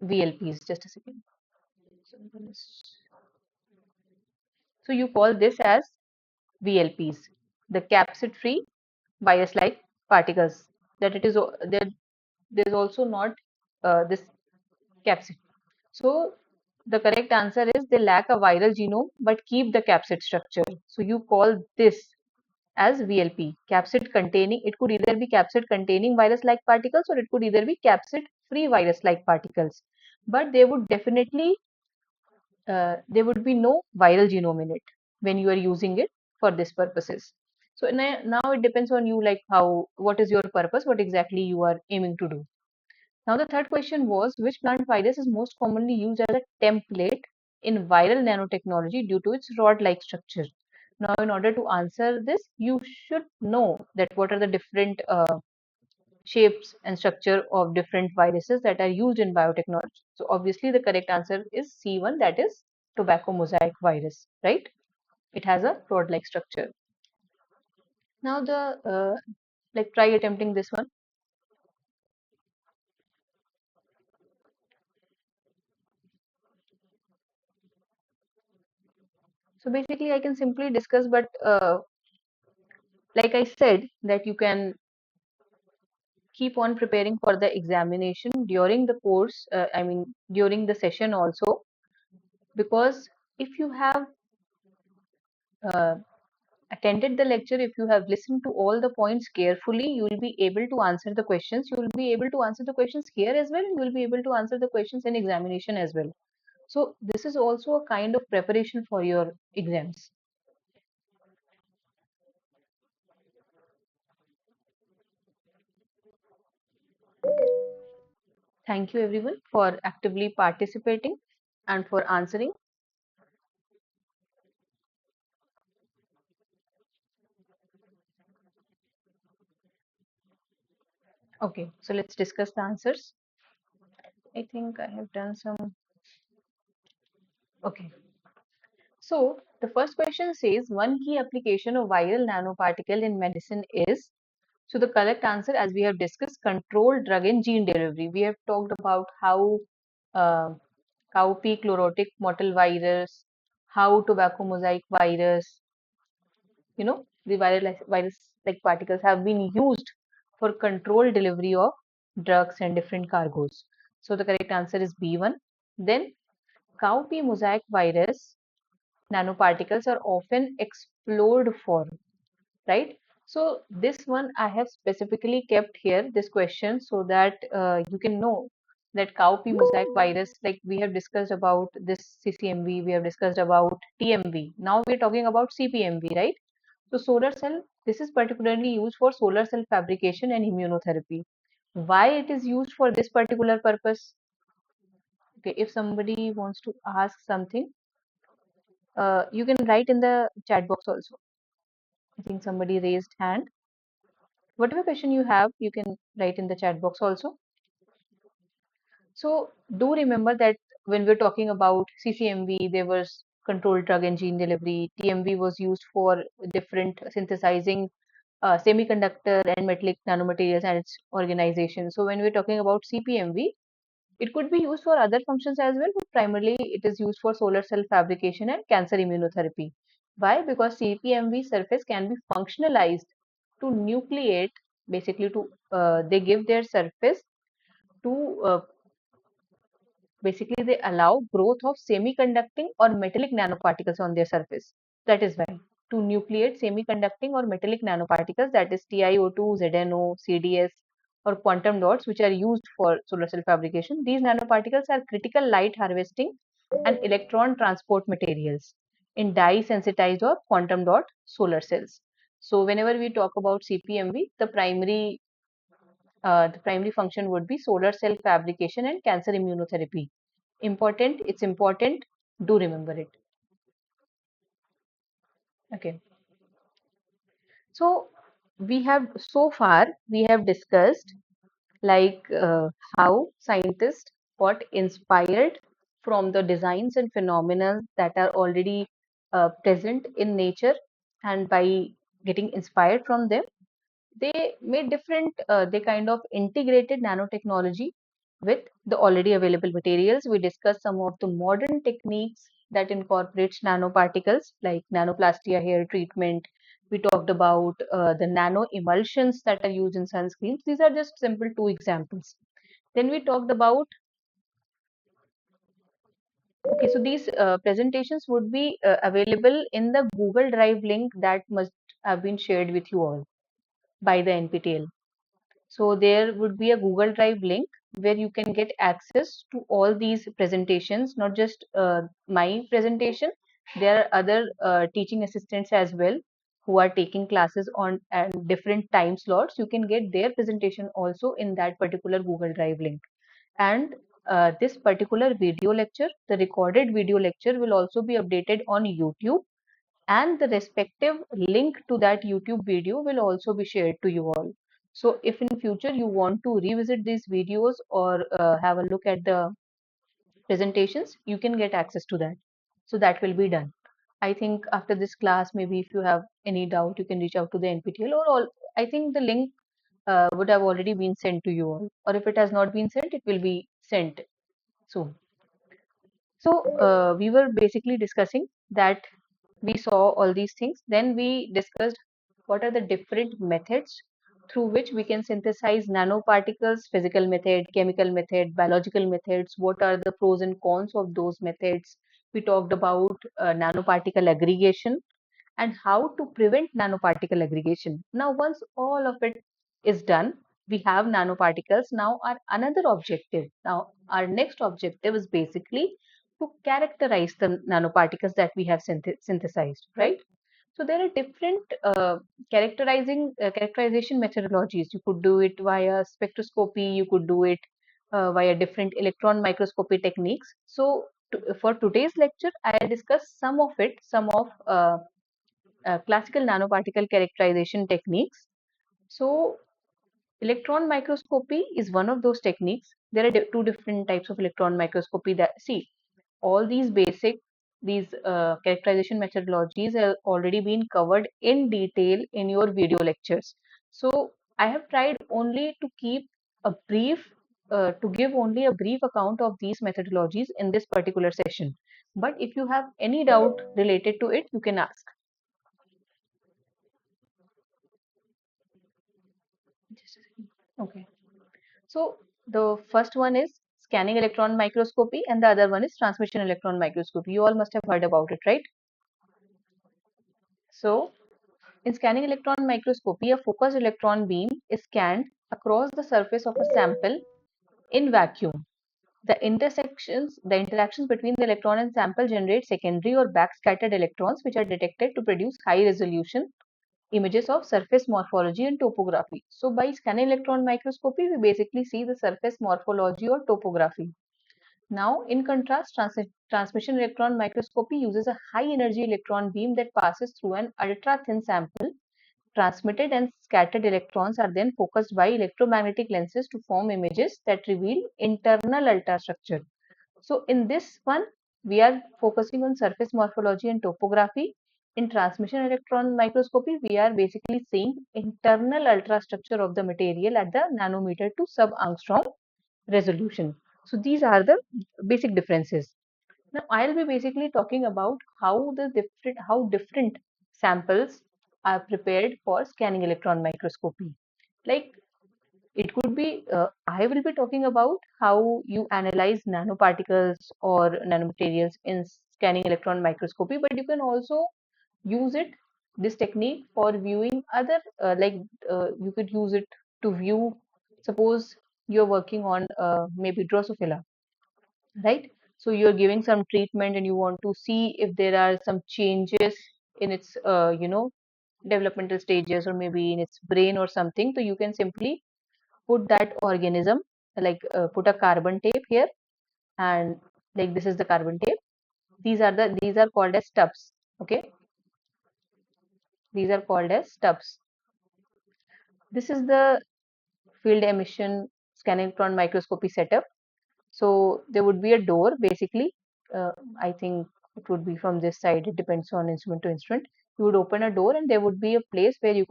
VLPs. Just a second. So you call this as VLPs, the capsid-free virus-like particles. That it is that there is also not this capsid. So the correct answer is they lack a viral genome but keep the capsid structure. So you call this as VLP, capsid containing. It could either be capsid containing virus-like particles or it could either be capsid-free virus-like particles. But there would be no viral genome in it when you are using it for this purposes. So now it depends on you, like what is your purpose, what exactly you are aiming to do. Now the third question was, which plant virus is most commonly used as a template in viral nanotechnology due to its rod-like structure? Now, in order to answer this, you should know that what are the different shapes and structure of different viruses that are used in biotechnology. So obviously the correct answer is C1, that is tobacco mosaic virus, right? It has a rod-like structure. Now try attempting this one. So basically I can simply discuss, but like I said, that you can keep on preparing for the examination during the course, during the session also, because if you have uh, attended the lecture, if you have listened to all the points carefully, you will be able to answer the questions. You will be able to answer the questions here as well. You will be able to answer the questions in examination as well. So this is also a kind of preparation for your exams. Thank you everyone for actively participating and for answering. Okay, so let's discuss the answers. I think I have done some. Okay, so the first question says, one key application of viral nanoparticle in medicine is. So the correct answer, as we have discussed, controlled drug and gene delivery. We have talked about how uh, cowpea chlorotic mottle virus, how tobacco mosaic virus, the virus like particles have been used for controlled delivery of drugs and different cargoes. So the correct answer is B1. Then cowpea mosaic virus nanoparticles are often explored for, right? So this one I have specifically kept here, this question, so that you can know that cowpea mosaic virus, like we have discussed about this CCMV, we have discussed about TMV. Now we're talking about CPMV, right? So solar cell, this is particularly used for solar cell fabrication and immunotherapy. Why it is used for this particular purpose? Okay, if somebody wants to ask something, you can write in the chat box also. I think somebody raised hand. Whatever question you have, you can write in the chat box also. So do remember that when we're talking about CCMV, there was controlled drug and gene delivery. TMV was used for different synthesizing semiconductor and metallic nanomaterials and its organization. So when we're talking about CPMV, it could be used for other functions as well, but primarily it is used for solar cell fabrication and cancer immunotherapy. Why? Because CPMV surface can be functionalized to nucleate, basically to they give their surface to basically they allow growth of semiconducting or metallic nanoparticles on their surface. That is why to nucleate semiconducting or metallic nanoparticles, that is TiO2, ZNO, CDS, or quantum dots, which are used for solar cell fabrication. These nanoparticles are critical light harvesting and electron transport materials in dye sensitized or quantum dot solar cells. So whenever we talk about CPMV, the primary function would be solar cell fabrication and cancer immunotherapy. Important, it's important. Do remember it. Okay. So we have discussed like how scientists got inspired from the designs and phenomena that are already present in nature, and by getting inspired from them, they made different they kind of integrated nanotechnology with the already available materials. We discussed some of the modern techniques that incorporates nanoparticles like nanoplastia hair treatment. We talked about the nano emulsions that are used in sunscreens. These are just simple two examples. Then we talked about, okay, so these presentations would be available in the Google Drive link that must have been shared with you all by the NPTEL. So there would be a Google Drive link where you can get access to all these presentations, not just my presentation. There are other teaching assistants as well who are taking classes on and different time slots. You can get their presentation also in that particular Google Drive link. And this particular video lecture, the recorded video lecture, will also be updated on YouTube, and the respective link to that YouTube video will also be shared to you all. So if in future you want to revisit these videos or have a look at the presentations, you can get access to that. So that will be done. I think after this class, maybe if you have any doubt, you can reach out to the NPTEL, or all. I think the link would have already been sent to you all, or if it has not been sent, it will be sent soon. So we were basically discussing that we saw all these things. Then we discussed what are the different methods through which we can synthesize nanoparticles, physical method, chemical method, biological methods. What are the pros and cons of those methods? We talked about nanoparticle aggregation and how to prevent nanoparticle aggregation. Now, once all of it is done, we have nanoparticles. Now, our another objective. Now, our next objective is basically to characterize the nanoparticles that we have synthesized, right? So there are different characterization methodologies. You could do it via spectroscopy. You could do it via different electron microscopy techniques. So for today's lecture, I discuss some of it, some of classical nanoparticle characterization techniques. So electron microscopy is one of those techniques. There are two different types of electron microscopy that see all these basic these characterization methodologies have already been covered in detail in your video lectures. So I have tried only to keep a brief to give only a brief account of these methodologies in this particular session. But if you have any doubt related to it, you can ask. Okay. So the first one is scanning electron microscopy and the other one is transmission electron microscopy. You all must have heard about it, right? So in scanning electron microscopy, a focused electron beam is scanned across the surface of a sample in vacuum. The interactions between the electron and sample generate secondary or backscattered electrons which are detected to produce high resolution images of surface morphology and topography. So by scanning electron microscopy, we basically see the surface morphology or topography. Now, in contrast, transmission electron microscopy uses a high energy electron beam that passes through an ultra thin sample. Transmitted and scattered electrons are then focused by electromagnetic lenses to form images that reveal internal ultrastructure. So in this one, we are focusing on surface morphology and topography. In transmission electron microscopy, we are basically seeing internal ultrastructure of the material at the nanometer to sub-angstrom resolution. So these are the basic differences. Now I'll be basically talking about how different samples are prepared for scanning electron microscopy. Like it could be, I will be talking about how you analyze nanoparticles or nanomaterials in scanning electron microscopy, but you can also use it, this technique, for viewing other, you could use it to view, suppose you're working on maybe Drosophila, right? So you're giving some treatment and you want to see if there are some changes in its, developmental stages or maybe in its brain or something. So you can simply put that organism, put a carbon tape here, and like this is the carbon tape. These are called as stubs. Okay, these are called as stubs. This is the field emission scanning electron microscopy setup. So there would be a door basically. I think it would be from this side. It depends on instrument to instrument. You would open a door and there would be a place where you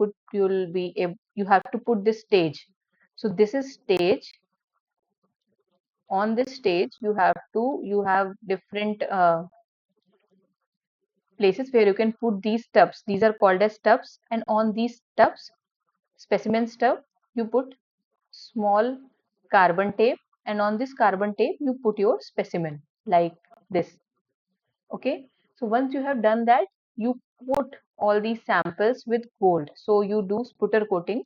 have to put this stage. So this is stage. On this stage, you have different places where you can put these stubs. These are called as stubs, and on these stubs, specimen stub, you put small carbon tape, and on this carbon tape you put your specimen like this. Okay, so once you have done that, you put all these samples with gold. So you do sputter coating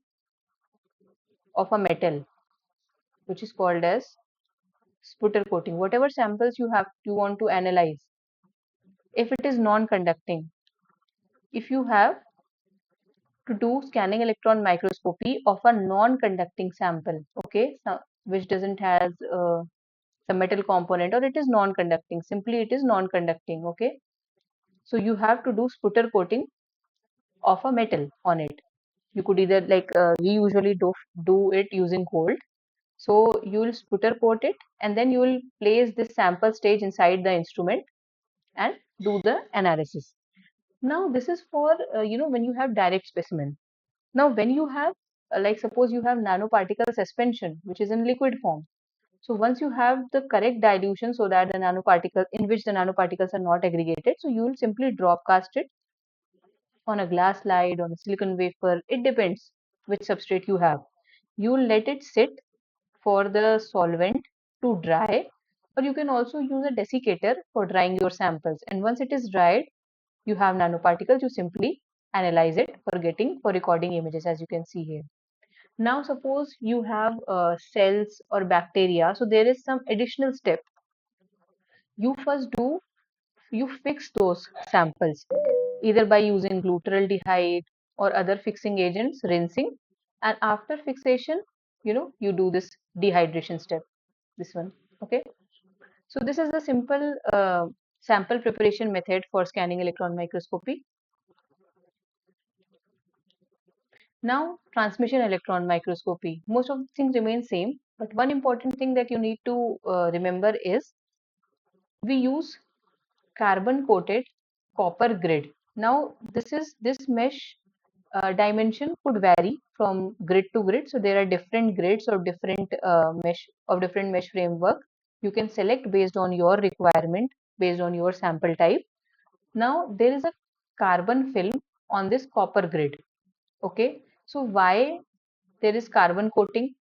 of a metal, which is called as sputter coating. Whatever samples you want to analyze, if it is non-conducting, if you have to do scanning electron microscopy of a non-conducting sample, okay, so, which doesn't has some metal component, or it is non-conducting, simply it is non-conducting. Okay, so you have to do sputter coating of a metal on it. You could either we usually do it using gold. So you will sputter coat it, and then you will place this sample stage inside the instrument and do the analysis. Now this is for when you have direct specimen. Now, when you have, suppose you have nanoparticle suspension, which is in liquid form. So once you have the correct dilution so that the nanoparticle in which the nanoparticles are not aggregated, so you will simply drop cast it on a glass slide, on a silicon wafer. It depends which substrate you have. You will let it sit for the solvent to dry, or you can also use a desiccator for drying your samples. And once it is dried, you have nanoparticles. You simply analyze it for recording images, as you can see here. Now, suppose you have cells or bacteria, so there is some additional step. You first do, you fix those samples either by using glutaraldehyde or other fixing agents, rinsing, and after fixation, you do this dehydration step. This one, okay. So this is the simple sample preparation method for scanning electron microscopy. Now, transmission electron microscopy. Most of the things remain same, but one important thing that you need to remember is we use carbon coated copper grid. Now, this mesh dimension could vary from grid to grid. So there are different grids or different mesh framework. You can select based on your requirement, based on your sample type. Now there is a carbon film on this copper grid. Okay, so why there is carbon coating?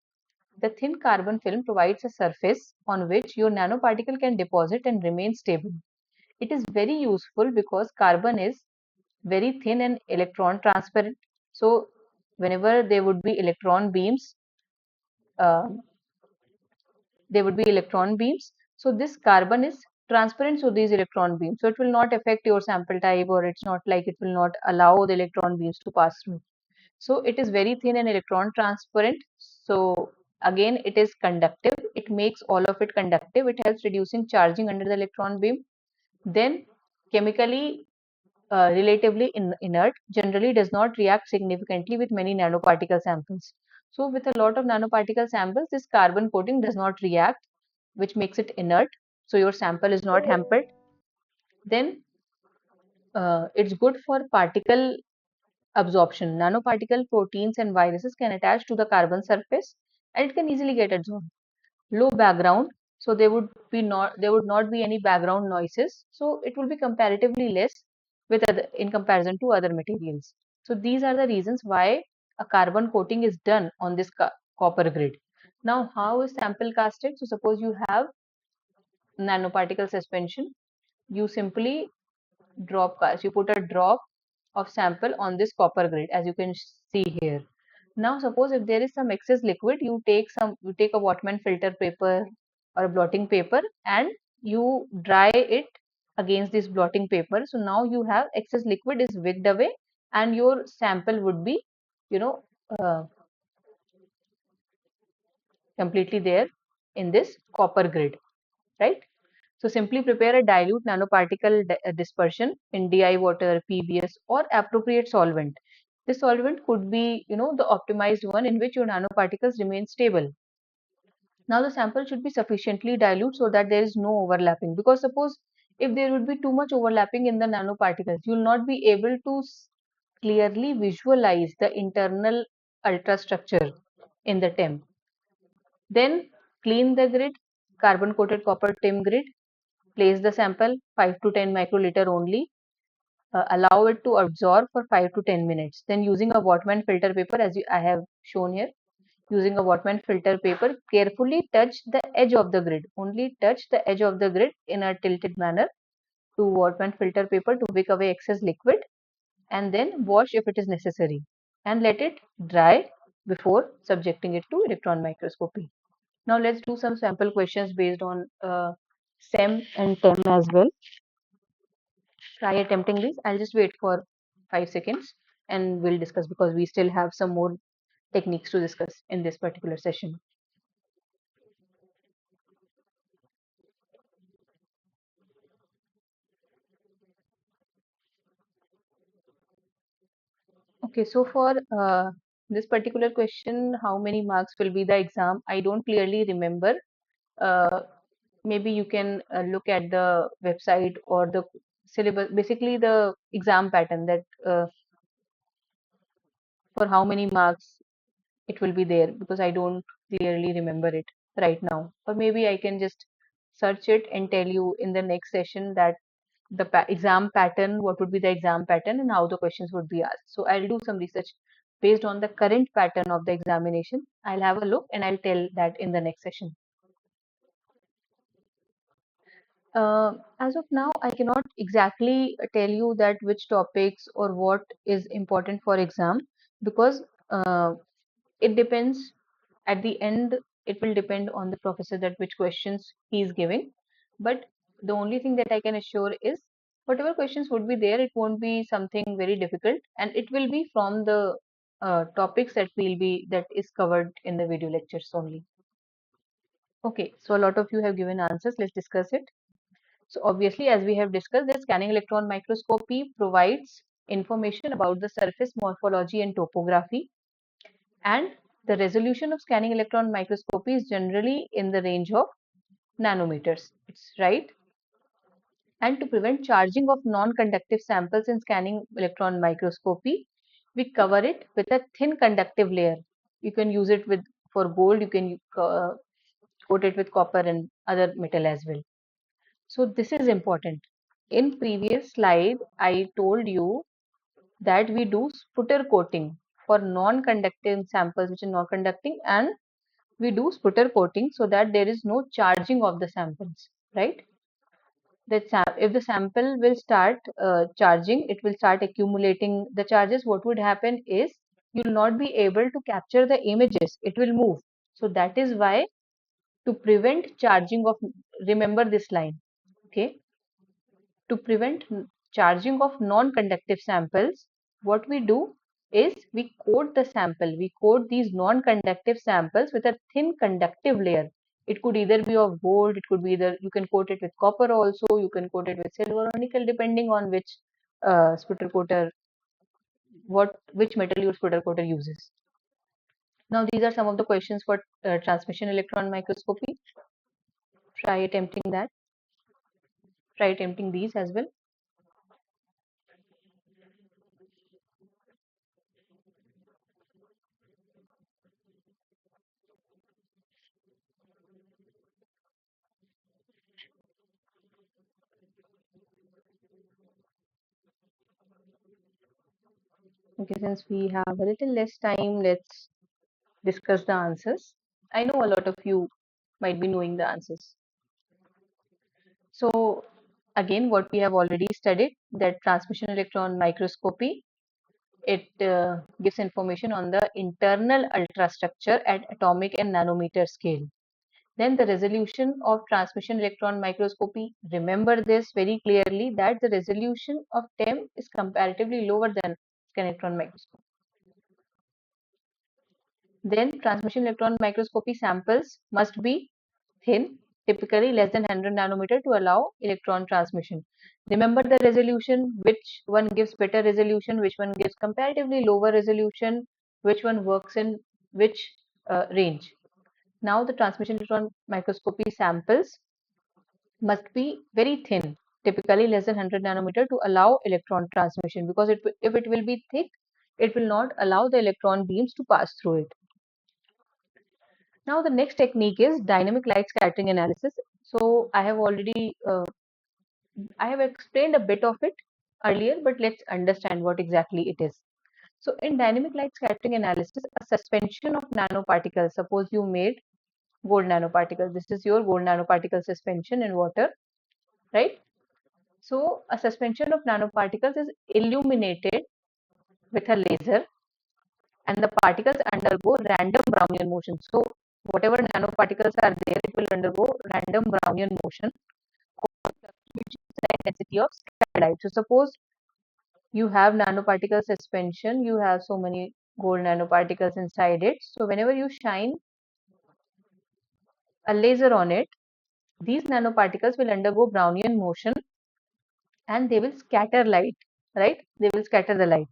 The thin carbon film provides a surface on which your nanoparticle can deposit and remain stable. It is very useful because carbon is very thin and electron transparent. So whenever uh, there would be electron beams. So this carbon is transparent to these electron beams. So it will not affect your sample type, or it's not like it will not allow the electron beams to pass through. So it is very thin and electron transparent. So Again, it is conductive. It makes all of it conductive. It helps reducing charging under the electron beam. Then chemically relatively inert, generally does not react significantly with many nanoparticle samples. So with a lot of nanoparticle samples, this carbon coating does not react, which makes it inert. So your sample is not hampered. Then it's good for particle absorption. Nanoparticle proteins and viruses can attach to the carbon surface and it can easily get absorbed. Low background, so there would not be any background noises, so it will be comparatively less with other in comparison to other materials. So these are the reasons why a carbon coating is done on this copper grid. Now how is sample casted? So suppose you have nanoparticle suspension, you simply drop cast. You put a drop of sample on this copper grid, as you can see here. Now, suppose if there is some excess liquid, you take a Wattman filter paper or a blotting paper and you dry it against this blotting paper. So now you have excess liquid is wicked away and your sample would be, you know, uh, completely there in this copper grid, right? So simply prepare a dilute nanoparticle dispersion in DI water, PBS or appropriate solvent. This solvent could be, the optimized one in which your nanoparticles remain stable. Now the sample should be sufficiently dilute so that there is no overlapping. Because suppose if there would be too much overlapping in the nanoparticles, you will not be able to clearly visualize the internal ultrastructure in the TEM. Then clean the grid, carbon coated copper TEM grid. Place the sample 5 to 10 microliter only. Allow it to absorb for 5 to 10 minutes. Then using a Wattman filter paper I have shown here. Using a Wattman filter paper, carefully touch the edge of the grid. Only touch the edge of the grid in a tilted manner to Wattman filter paper to wick away excess liquid and then wash if it is necessary and let it dry before subjecting it to electron microscopy. Now let's do some sample questions based on SEM and TEM as well. Try attempting this. I'll just wait for 5 seconds and we'll discuss because we still have some more techniques to discuss in this particular session. Okay, so for this particular question, how many marks will be the exam? I don't clearly remember. Uh, Maybe you can look at the website or the syllabus, basically the exam pattern that for how many marks it will be there because I don't clearly remember it right now. Or maybe I can just search it and tell you in the next session that the exam pattern, what would be the exam pattern and how the questions would be asked. So I'll do some research based on the current pattern of the examination. I'll have a look and I'll tell that in the next session. As of now, I cannot exactly tell you that which topics or what is important for exam because it depends at the end. It will depend on the professor that which questions he is giving. But the only thing that I can assure is whatever questions would be there, it won't be something very difficult, and it will be from the topics that is covered in the video lectures only. Okay, so a lot of you have given answers. Let's discuss it. So obviously, as we have discussed, the scanning electron microscopy provides information about the surface morphology and topography, and the resolution of scanning electron microscopy is generally in the range of nanometers. It's right. And to prevent charging of non-conductive samples in scanning electron microscopy, we cover it with a thin conductive layer. You can use it with for gold. You can coat it with copper and other metal as well. So this is important. In previous slide, I told you that we do sputter coating for non-conductive samples which are non-conducting, and we do sputter coating so that there is no charging of the samples, right? If the sample will start charging, it will start accumulating the charges. What would happen is you will not be able to capture the images. It will move. So that is why to prevent charging of, remember this line, okay? To prevent charging of non-conductive samples, what we do? is we coat the sample. We coat these non-conductive samples with a thin conductive layer. It could either be of gold, it could be either you can coat it with copper also, you can coat it with silver or nickel, depending on which sputter coater, which metal your sputter coater uses. Now these are some of the questions for transmission electron microscopy. Try attempting that. Try attempting these as well. Okay, since we have a little less time, let's discuss the answers. I know a lot of you might be knowing the answers. So again, what we have already studied, that transmission electron microscopy, it gives information on the internal ultrastructure at atomic and nanometer scale. Then the resolution of transmission electron microscopy, remember this very clearly, that the resolution of TEM is comparatively lower than scan electron microscopy. Then transmission electron microscopy samples must be thin, typically less than 100 nanometer to allow electron transmission. Remember the resolution, which one gives better resolution, which one gives comparatively lower resolution, which one works in which range. Now the transmission electron microscopy samples must be very thin, typically less than 100 nanometer to allow electron transmission, because if it will be thick, it will not allow the electron beams to pass through it. Now the next technique is dynamic light scattering analysis. So I have explained a bit of it earlier, but let's understand what exactly it is. So in dynamic light scattering analysis, a suspension of nanoparticles, suppose you made gold nanoparticles. This is your gold nanoparticle suspension in water, right? So a suspension of nanoparticles is illuminated with a laser, and the particles undergo random Brownian motion. So whatever nanoparticles are there, it will undergo random Brownian motion, which is the intensity of scattered light. So suppose you have nanoparticle suspension, you have so many gold nanoparticles inside it. So whenever you shine a laser on it, these nanoparticles will undergo Brownian motion and they will scatter light, right? They will scatter the light.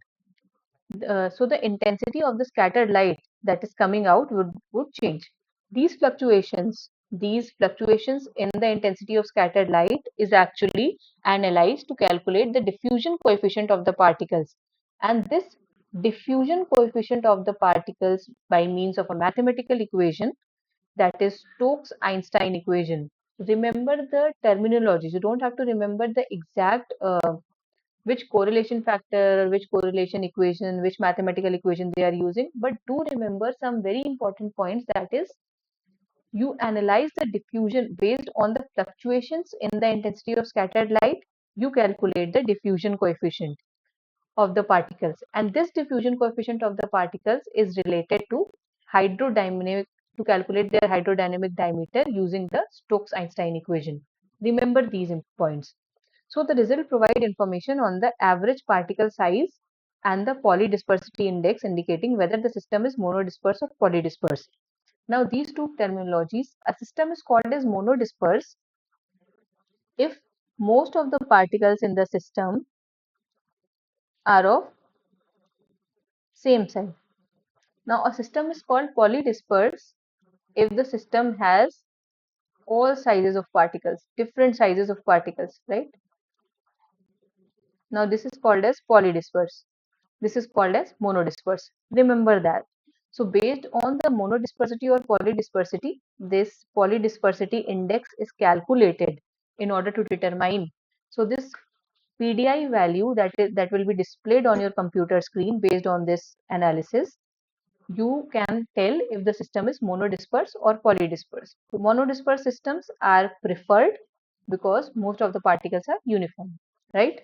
So the intensity of the scattered light that is coming out would change. These fluctuations in the intensity of scattered light is actually analyzed to calculate the diffusion coefficient of the particles. And this diffusion coefficient of the particles by means of a mathematical equation, that is Stokes-Einstein equation. Remember the terminology. You don't have to remember the exact which correlation factor or which correlation equation, which mathematical equation they are using, but do remember some very important points, that is, you analyze the diffusion based on the fluctuations in the intensity of scattered light, you calculate the diffusion coefficient of the particles, and this diffusion coefficient of the particles is related to hydrodynamic, to calculate their hydrodynamic diameter using the Stokes-Einstein equation. Remember these points. So the result provide information on the average particle size and the polydispersity index, indicating whether the system is monodisperse or polydisperse. Now these two terminologies, a system is called as monodisperse if most of the particles in the system are of same size. Now a system is called polydisperse if the system has all sizes of particles, different sizes of particles, right? Now this is called as polydisperse. This is called as monodisperse. Remember that. So based on the monodispersity or polydispersity, this polydispersity index is calculated in order to determine. So this PDI value that will be displayed on your computer screen based on this analysis, you can tell if the system is monodisperse or polydisperse. Monodisperse systems are preferred because most of the particles are uniform, right?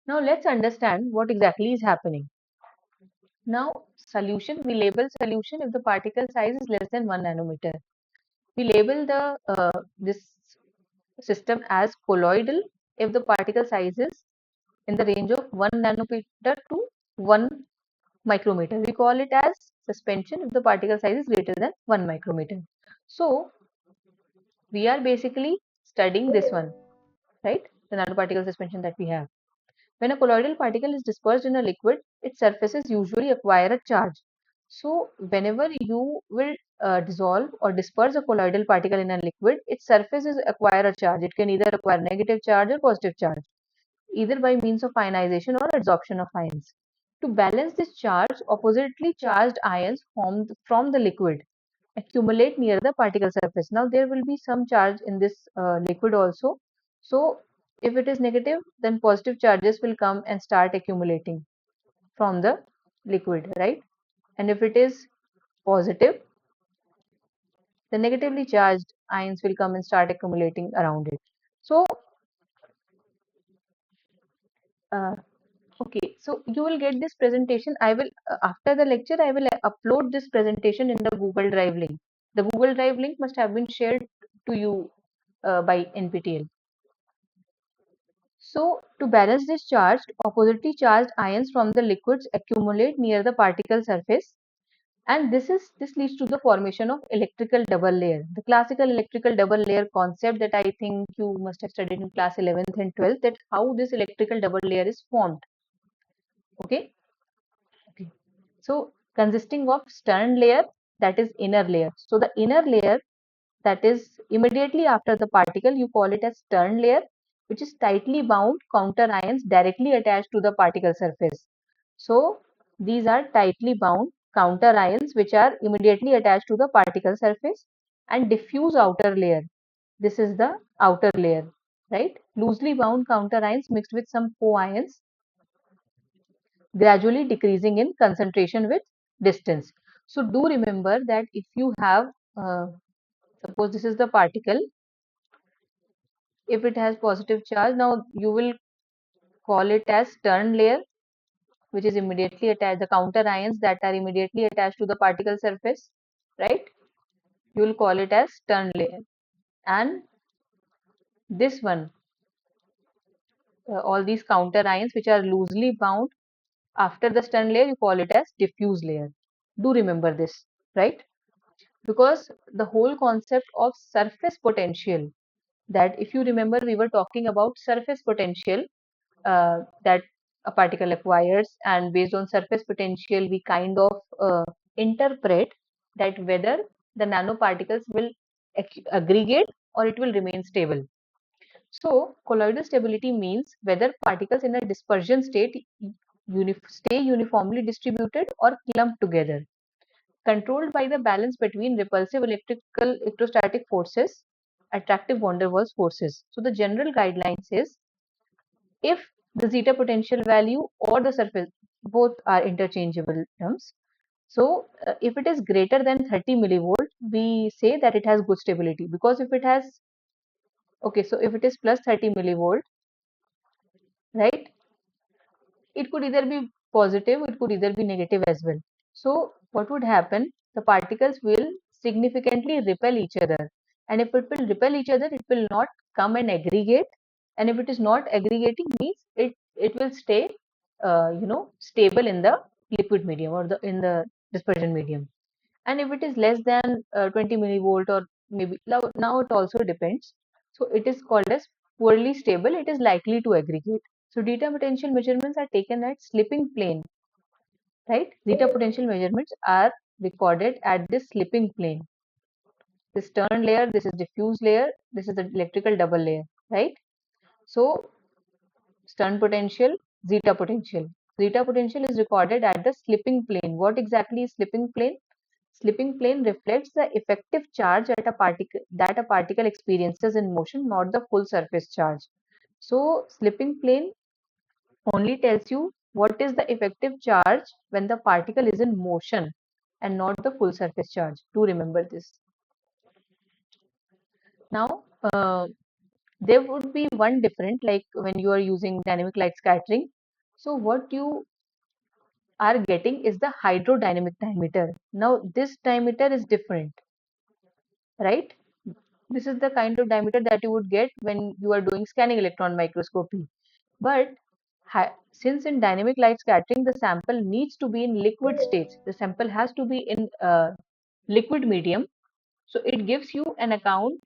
Now let's understand what exactly is happening. Now solution, we label solution if the particle size is less than 1 nanometer. We label the this system as colloidal if the particle size is in the range of 1 nanometer to 1 micrometer. We call it as suspension if the particle size is greater than 1 micrometer. So we are basically studying this one, right? The nanoparticle suspension that we have. When a colloidal particle is dispersed in a liquid, its surfaces usually acquire a charge. So whenever you will dissolve or disperse a colloidal particle in a liquid, its surfaces acquire a charge. It can either acquire negative charge or positive charge, either by means of ionization or adsorption of ions. To balance this charge, oppositely charged ions formed from the liquid accumulate near the particle surface. Now there will be some charge in this liquid also. So if it is negative, then positive charges will come and start accumulating from the liquid, right? And if it is positive, the negatively charged ions will come and start accumulating around it. So uh, okay, so you will get this presentation. I will, after the lecture, I will upload this presentation in the Google Drive link. The Google Drive link must have been shared to you by NPTEL. So, to balance this charge, oppositely charged ions from the liquids accumulate near the particle surface, and this leads to the formation of electrical double layer. The classical electrical double layer concept that I think you must have studied in class 11th and 12th, that how this electrical double layer is formed. Okay. Okay. So consisting of Stern layer, that is inner layer. So the inner layer, that is immediately after the particle, you call it as Stern layer, which is tightly bound counter ions directly attached to the particle surface. So these are tightly bound counter ions which are immediately attached to the particle surface, and diffuse outer layer. This is the outer layer, right? Loosely bound counter ions mixed with some co-ions, gradually decreasing in concentration with distance. So do remember that if you have, suppose this is the particle, if it has positive charge, now you will call it as Stern layer, which is immediately attached, the counter ions that are immediately attached to the particle surface, right? You will call it as Stern layer. And this one, all these counter ions which are loosely bound after the Stern layer, you call it as diffuse layer. Do remember this, right? Because the whole concept of surface potential, that if you remember we were talking about surface potential that a particle acquires, and based on surface potential we kind of interpret that whether the nanoparticles will aggregate or it will remain stable. So colloidal stability means whether particles in a dispersion state stay uniformly distributed or clumped together, controlled by the balance between repulsive electrical electrostatic forces, attractive van der Waals forces. So the general guidelines is, if the zeta potential value or the surface, both are interchangeable terms. So if it is greater than 30 millivolt, we say that it has good stability, because if it has, okay, so if it is plus 30 millivolt, right, it could either be positive, it could either be negative as well. So what would happen? The particles will significantly repel each other. And if it will repel each other, it will not come and aggregate. And if it is not aggregating, means it will stay, stable in the liquid medium or the in the dispersion medium. And if it is less than 20 millivolt, or maybe now it also depends. So it is called as poorly stable. It is likely to aggregate. So zeta potential measurements are taken at slipping plane, right? Zeta potential measurements are recorded at this slipping plane. This Stern layer, this is diffuse layer, this is the electrical double layer, right? So Stern potential, zeta potential. Zeta potential is recorded at the slipping plane. What exactly is slipping plane? Slipping plane reflects the effective charge at a particle that a particle experiences in motion, not the full surface charge. So slipping plane only tells you what is the effective charge when the particle is in motion, and not the full surface charge. Do remember this. Now, there would be one different, like when you are using dynamic light scattering. So what you are getting is the hydrodynamic diameter. Now, this diameter is different, right? This is the kind of diameter that you would get when you are doing scanning electron microscopy. But Since in dynamic light scattering, the sample needs to be in liquid states, the sample has to be in liquid medium. So it gives you an account.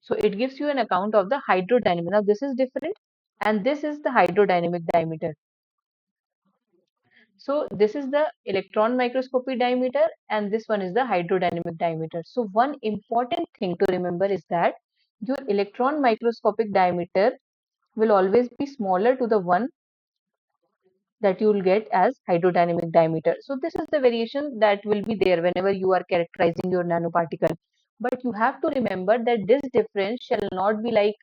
So it gives you an account of the hydrodynamic. Now this is different, and this is the hydrodynamic diameter. So this is the electron microscopy diameter, and this one is the hydrodynamic diameter. So one important thing to remember is that your electron microscopic diameter will always be smaller to the one that you will get as hydrodynamic diameter. So this is the variation that will be there whenever you are characterizing your nanoparticle. But you have to remember that this difference shall not be like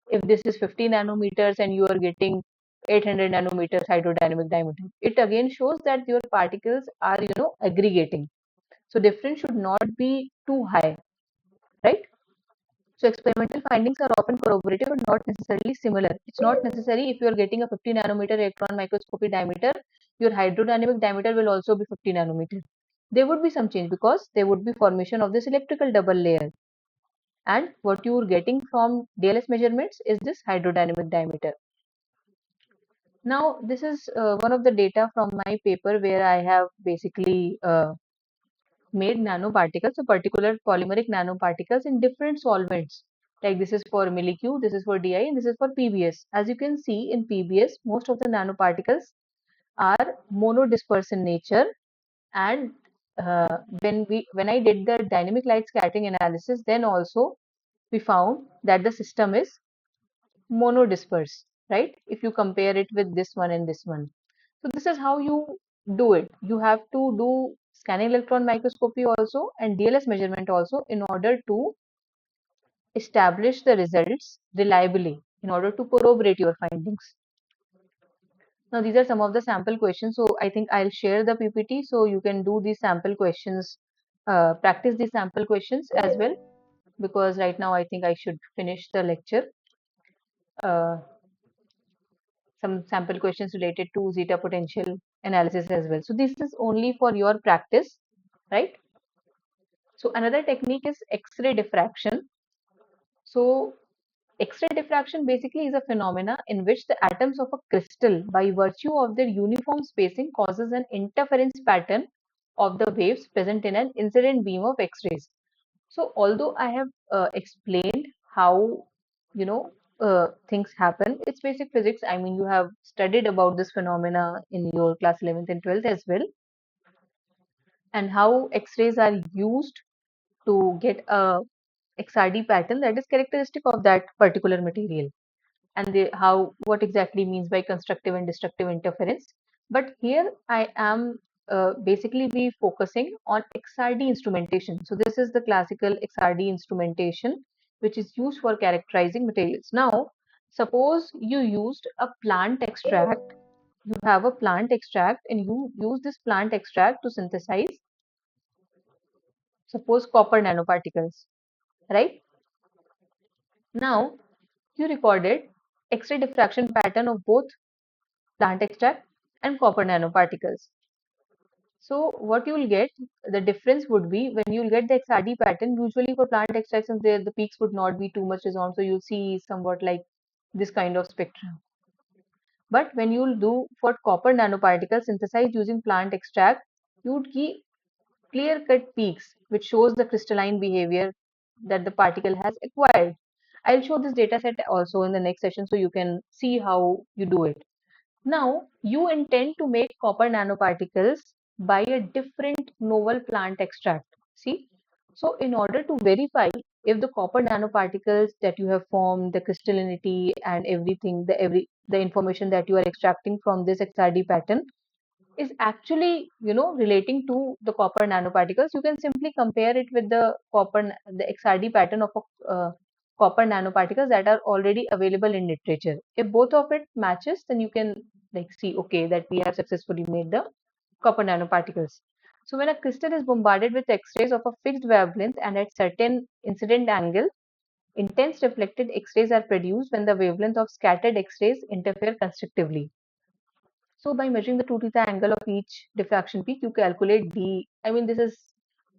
if this is 50 nanometers and you are getting 800 nanometers hydrodynamic diameter. It again shows that your particles are, aggregating. So difference should not be too high, right? So experimental findings are often corroborative but not necessarily similar. It's not necessary if you are getting a 50 nanometer electron microscopy diameter, your hydrodynamic diameter will also be 50 nanometer. There would be some change because there would be formation of this electrical double layer. And what you are getting from DLS measurements is this hydrodynamic diameter. Now, this is one of the data from my paper where I have basically made nanoparticles, so particular polymeric nanoparticles in different solvents. Like this is for milliQ, this is for DI, and this is for PBS. As you can see in PBS, most of the nanoparticles are monodisperse in nature. And when I did the dynamic light scattering analysis, then also we found that the system is monodisperse, right? If you compare it with this one and this one. So this is how you do it. You have to do scanning electron microscopy also and DLS measurement also in order to establish the results reliably, in order to corroborate your findings. Now these are some of the sample questions. So I think I'll share the PPT so you can do these sample questions, practice these sample questions as well, because right now I think I should finish the lecture. Uh, some sample questions related to zeta potential analysis as well. So this is only for your practice, right? So another technique is X-ray diffraction. So X-ray diffraction basically is a phenomena in which the atoms of a crystal, by virtue of their uniform spacing, causes an interference pattern of the waves present in an incident beam of X-rays. So although I have explained how things happen, it's basic physics. I mean, you have studied about this phenomena in your class 11th and 12th as well, and how X-rays are used to get a XRD pattern that is characteristic of that particular material, and how what exactly means by constructive and destructive interference. But here I am basically be focusing on XRD instrumentation. So this is the classical XRD instrumentation which is used for characterizing materials. Now, suppose you used a plant extract. You have a plant extract and you use this plant extract to synthesize, suppose, copper nanoparticles, right? Now, you recorded X-ray diffraction pattern of both plant extract and copper nanoparticles. So what you will get, the difference would be when you will get the XRD pattern, usually for plant extractions there the peaks would not be too much resound, so you'll see somewhat like this kind of spectrum. But when you will do for copper nanoparticles synthesized using plant extract, you would get clear-cut peaks which shows the crystalline behavior that the particle has acquired. I'll show this data set also in the next session so you can see how you do it. Now, you intend to make copper nanoparticles by a different novel plant extract. See? So, in order to verify if the copper nanoparticles that you have formed, the crystallinity and everything, the information that you are extracting from this XRD pattern is actually, relating to the copper nanoparticles, you can simply compare it with the XRD pattern of a copper nanoparticles that are already available in literature. If both of it matches, then you can like see, okay, that we have successfully made the copper nanoparticles. So when a crystal is bombarded with X-rays of a fixed wavelength and at certain incident angle, intense reflected X-rays are produced when the wavelength of scattered X-rays interfere constructively. So by measuring the 2 theta angle of each diffraction peak, you calculate this is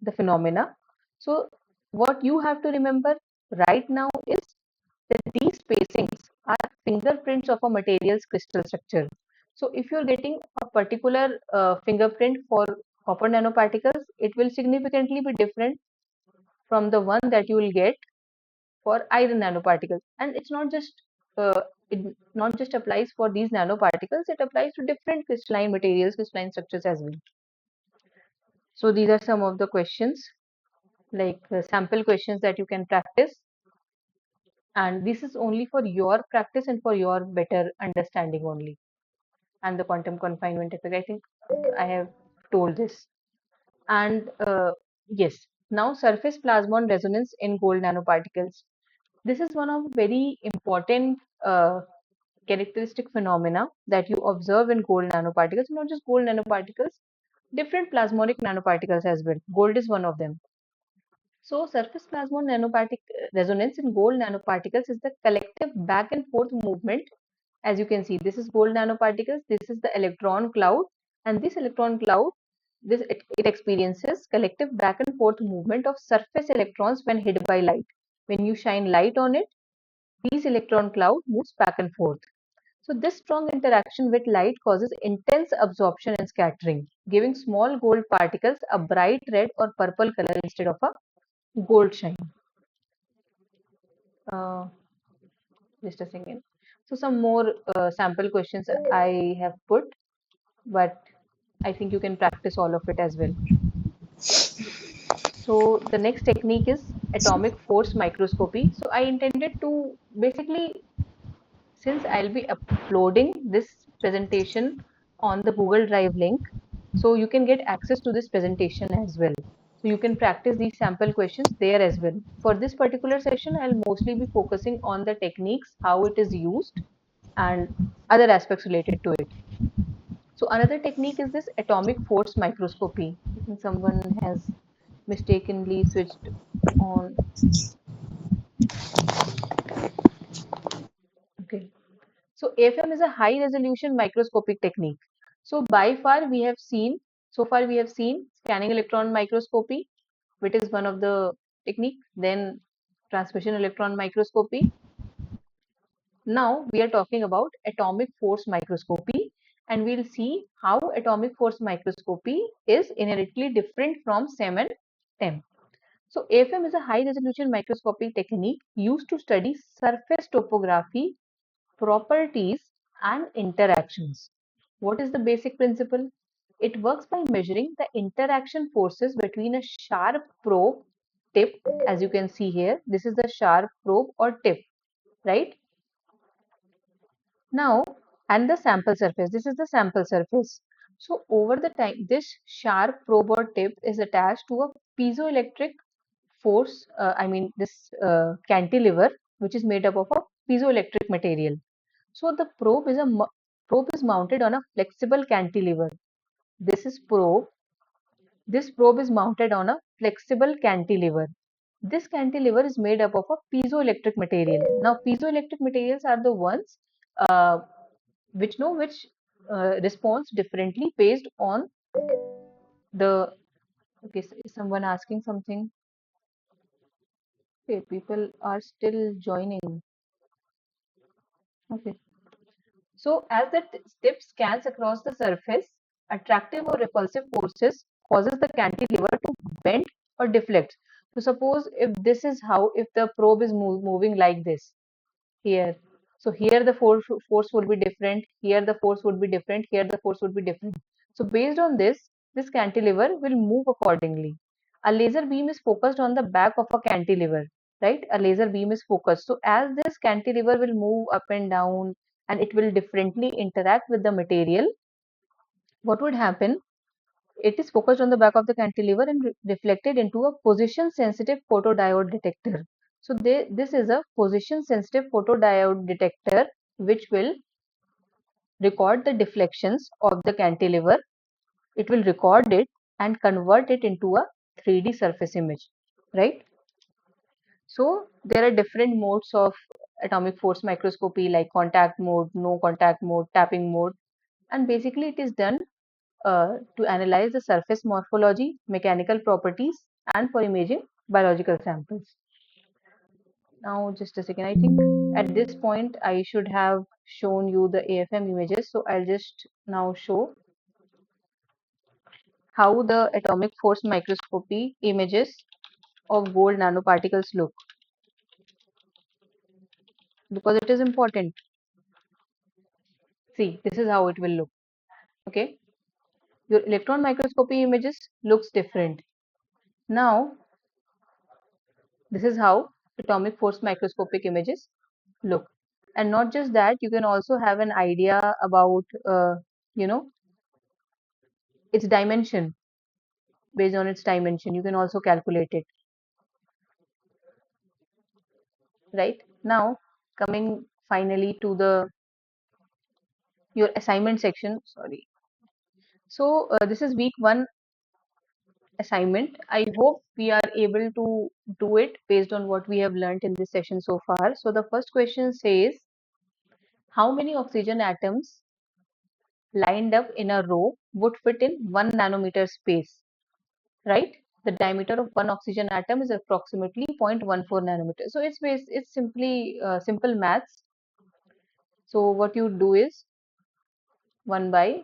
the phenomena. So what you have to remember right now is that these spacings are fingerprints of a material's crystal structure. So if you're getting a particular fingerprint for copper nanoparticles, it will significantly be different from the one that you will get for iron nanoparticles. And it's not just it not just applies for these nanoparticles, it applies to different crystalline materials, crystalline structures as well. So these are some of the questions, like sample questions that you can practice, and this is only for your practice and for your better understanding only. And the quantum confinement effect, I think I have told this. And yes, now surface plasmon resonance in gold nanoparticles. This is one of very important characteristic phenomena that you observe in gold nanoparticles, not just gold nanoparticles, different plasmonic nanoparticles as well. Gold is one of them. So, surface plasmon nanopartic resonance in gold nanoparticles is the collective back and forth movement. As you can see, this is gold nanoparticles, this is the electron cloud, and this electron cloud, it experiences collective back and forth movement of surface electrons when hit by light. When you shine light on it, these electron cloud moves back and forth. So this strong interaction with light causes intense absorption and scattering, giving small gold particles a bright red or purple color instead of a gold shine. Uh, just a second. So some more sample questions I have put, but I think you can practice all of it as well. So the next technique is atomic force microscopy. So I intended to basically, since I'll be uploading this presentation on the Google Drive link, so you can get access to this presentation as well. So you can practice these sample questions there as well. For this particular session, I'll mostly be focusing on the techniques, how it is used, and other aspects related to it. So another technique is this atomic force microscopy. I think someone has mistakenly switched on. Okay. So AFM is a high resolution microscopic technique. So so far we have seen scanning electron microscopy, which is one of the technique, then transmission electron microscopy. Now we are talking about atomic force microscopy, and we'll see how atomic force microscopy is inherently different from SEM and TEM. So AFM is a high resolution microscopy technique used to study surface topography, properties, and interactions. What is the basic principle? It works by measuring the interaction forces between a sharp probe tip, as you can see here. This is the sharp probe or tip, right? Now, and the sample surface. This is the sample surface. So, over the time, this sharp probe or tip is attached to a piezoelectric force, this cantilever, which is made up of a piezoelectric material. So the probe is mounted on a flexible cantilever. This is probe. This probe is mounted on a flexible cantilever. This cantilever is made up of a piezoelectric material. Now piezoelectric materials are the ones uh, which responds differently based on the. Okay, is someone asking something? Okay, people are still joining. Okay. So as the tip scans across the surface, attractive or repulsive forces causes the cantilever to bend or deflect. So suppose if this is how, if the probe is moving like this here, so here the force would be different, here the force would be different, here the force would be different. So based on this, this cantilever will move accordingly. A laser beam is focused on the back of a cantilever, right? A laser beam is focused. So as this cantilever will move up and down and it will differently interact with the material, what would happen? It is focused on the back of the cantilever and reflected into a position sensitive photodiode detector. So this is a position sensitive photodiode detector which will record the deflections of the cantilever. It will record it and convert it into a 3D surface image, right? So there are different modes of atomic force microscopy like contact mode, no contact mode, tapping mode, and basically it is done to analyze the surface morphology, mechanical properties, and for imaging biological samples. Now, just a second. I think at this point I should have shown you the AFM images. So I'll just now show how the atomic force microscopy images of gold nanoparticles look, because it is important. See, this is how it will look. Okay. Your electron microscopy images looks different. Now, this is how atomic force microscopic images look. And not just that, you can also have an idea about, you know, its dimension. Based on its dimension, you can also calculate it, right? Now, coming finally to the your assignment section. Sorry. So this is week 1 assignment. I hope we are able to do it based on what we have learned in this session so far. So the first question says, how many oxygen atoms lined up in a row would fit in 1 nanometer space, right? The diameter of one oxygen atom is approximately 0.14 nanometer. So it's simply simple maths. So what you do is 1 by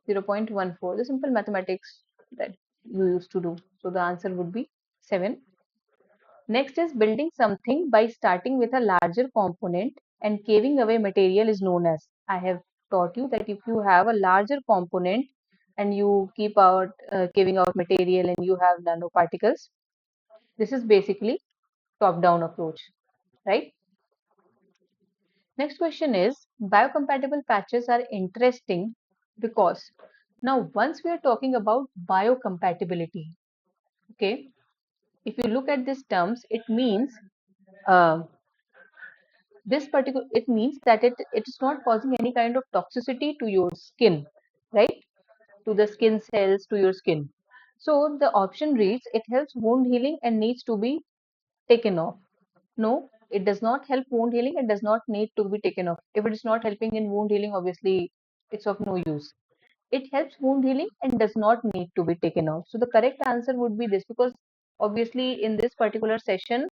0.14, the simple mathematics that you used to do. So the answer would be 7. Next is building something by starting with a larger component and caving away material is known as. I have taught you that if you have a larger component and you keep out caving out material and you have nanoparticles, this is basically top-down approach, right? Next question is, biocompatible patches are interesting because now once we are talking about biocompatibility, okay, if you look at these terms, it means uh, it means that it is not causing any kind of toxicity to your skin, right? To the skin cells, to your skin. So the option reads, it helps wound healing and needs to be taken off. No, it does not help wound healing and does not need to be taken off. If it is not helping in wound healing, obviously it's of no use. It helps wound healing and does not need to be taken off. So the correct answer would be this, because obviously in this particular session,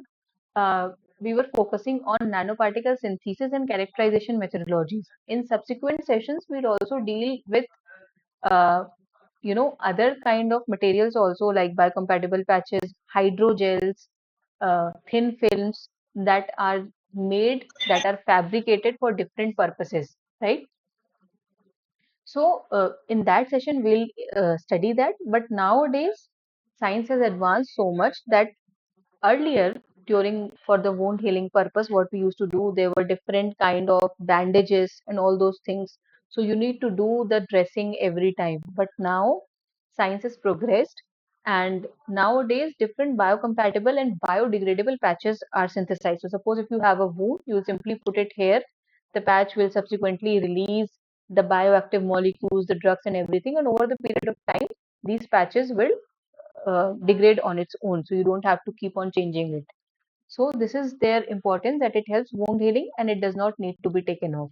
uh, we were focusing on nanoparticle synthesis and characterization methodologies. In subsequent sessions, we'll also deal with uh, other kind of materials also, like biocompatible patches, hydrogels, thin films that are fabricated for different purposes, right? So in that session, we'll study that. But nowadays, science has advanced so much that earlier, during for the wound healing purpose, what we used to do, there were different kind of bandages and all those things. So you need to do the dressing every time. But now science has progressed, and nowadays different biocompatible and biodegradable patches are synthesized. So suppose if you have a wound, you simply put it here. The patch will subsequently release the bioactive molecules, the drugs, and everything. And over the period of time, these patches will degrade on its own, so you don't have to keep on changing it. So this is their importance, that it helps wound healing and it does not need to be taken off.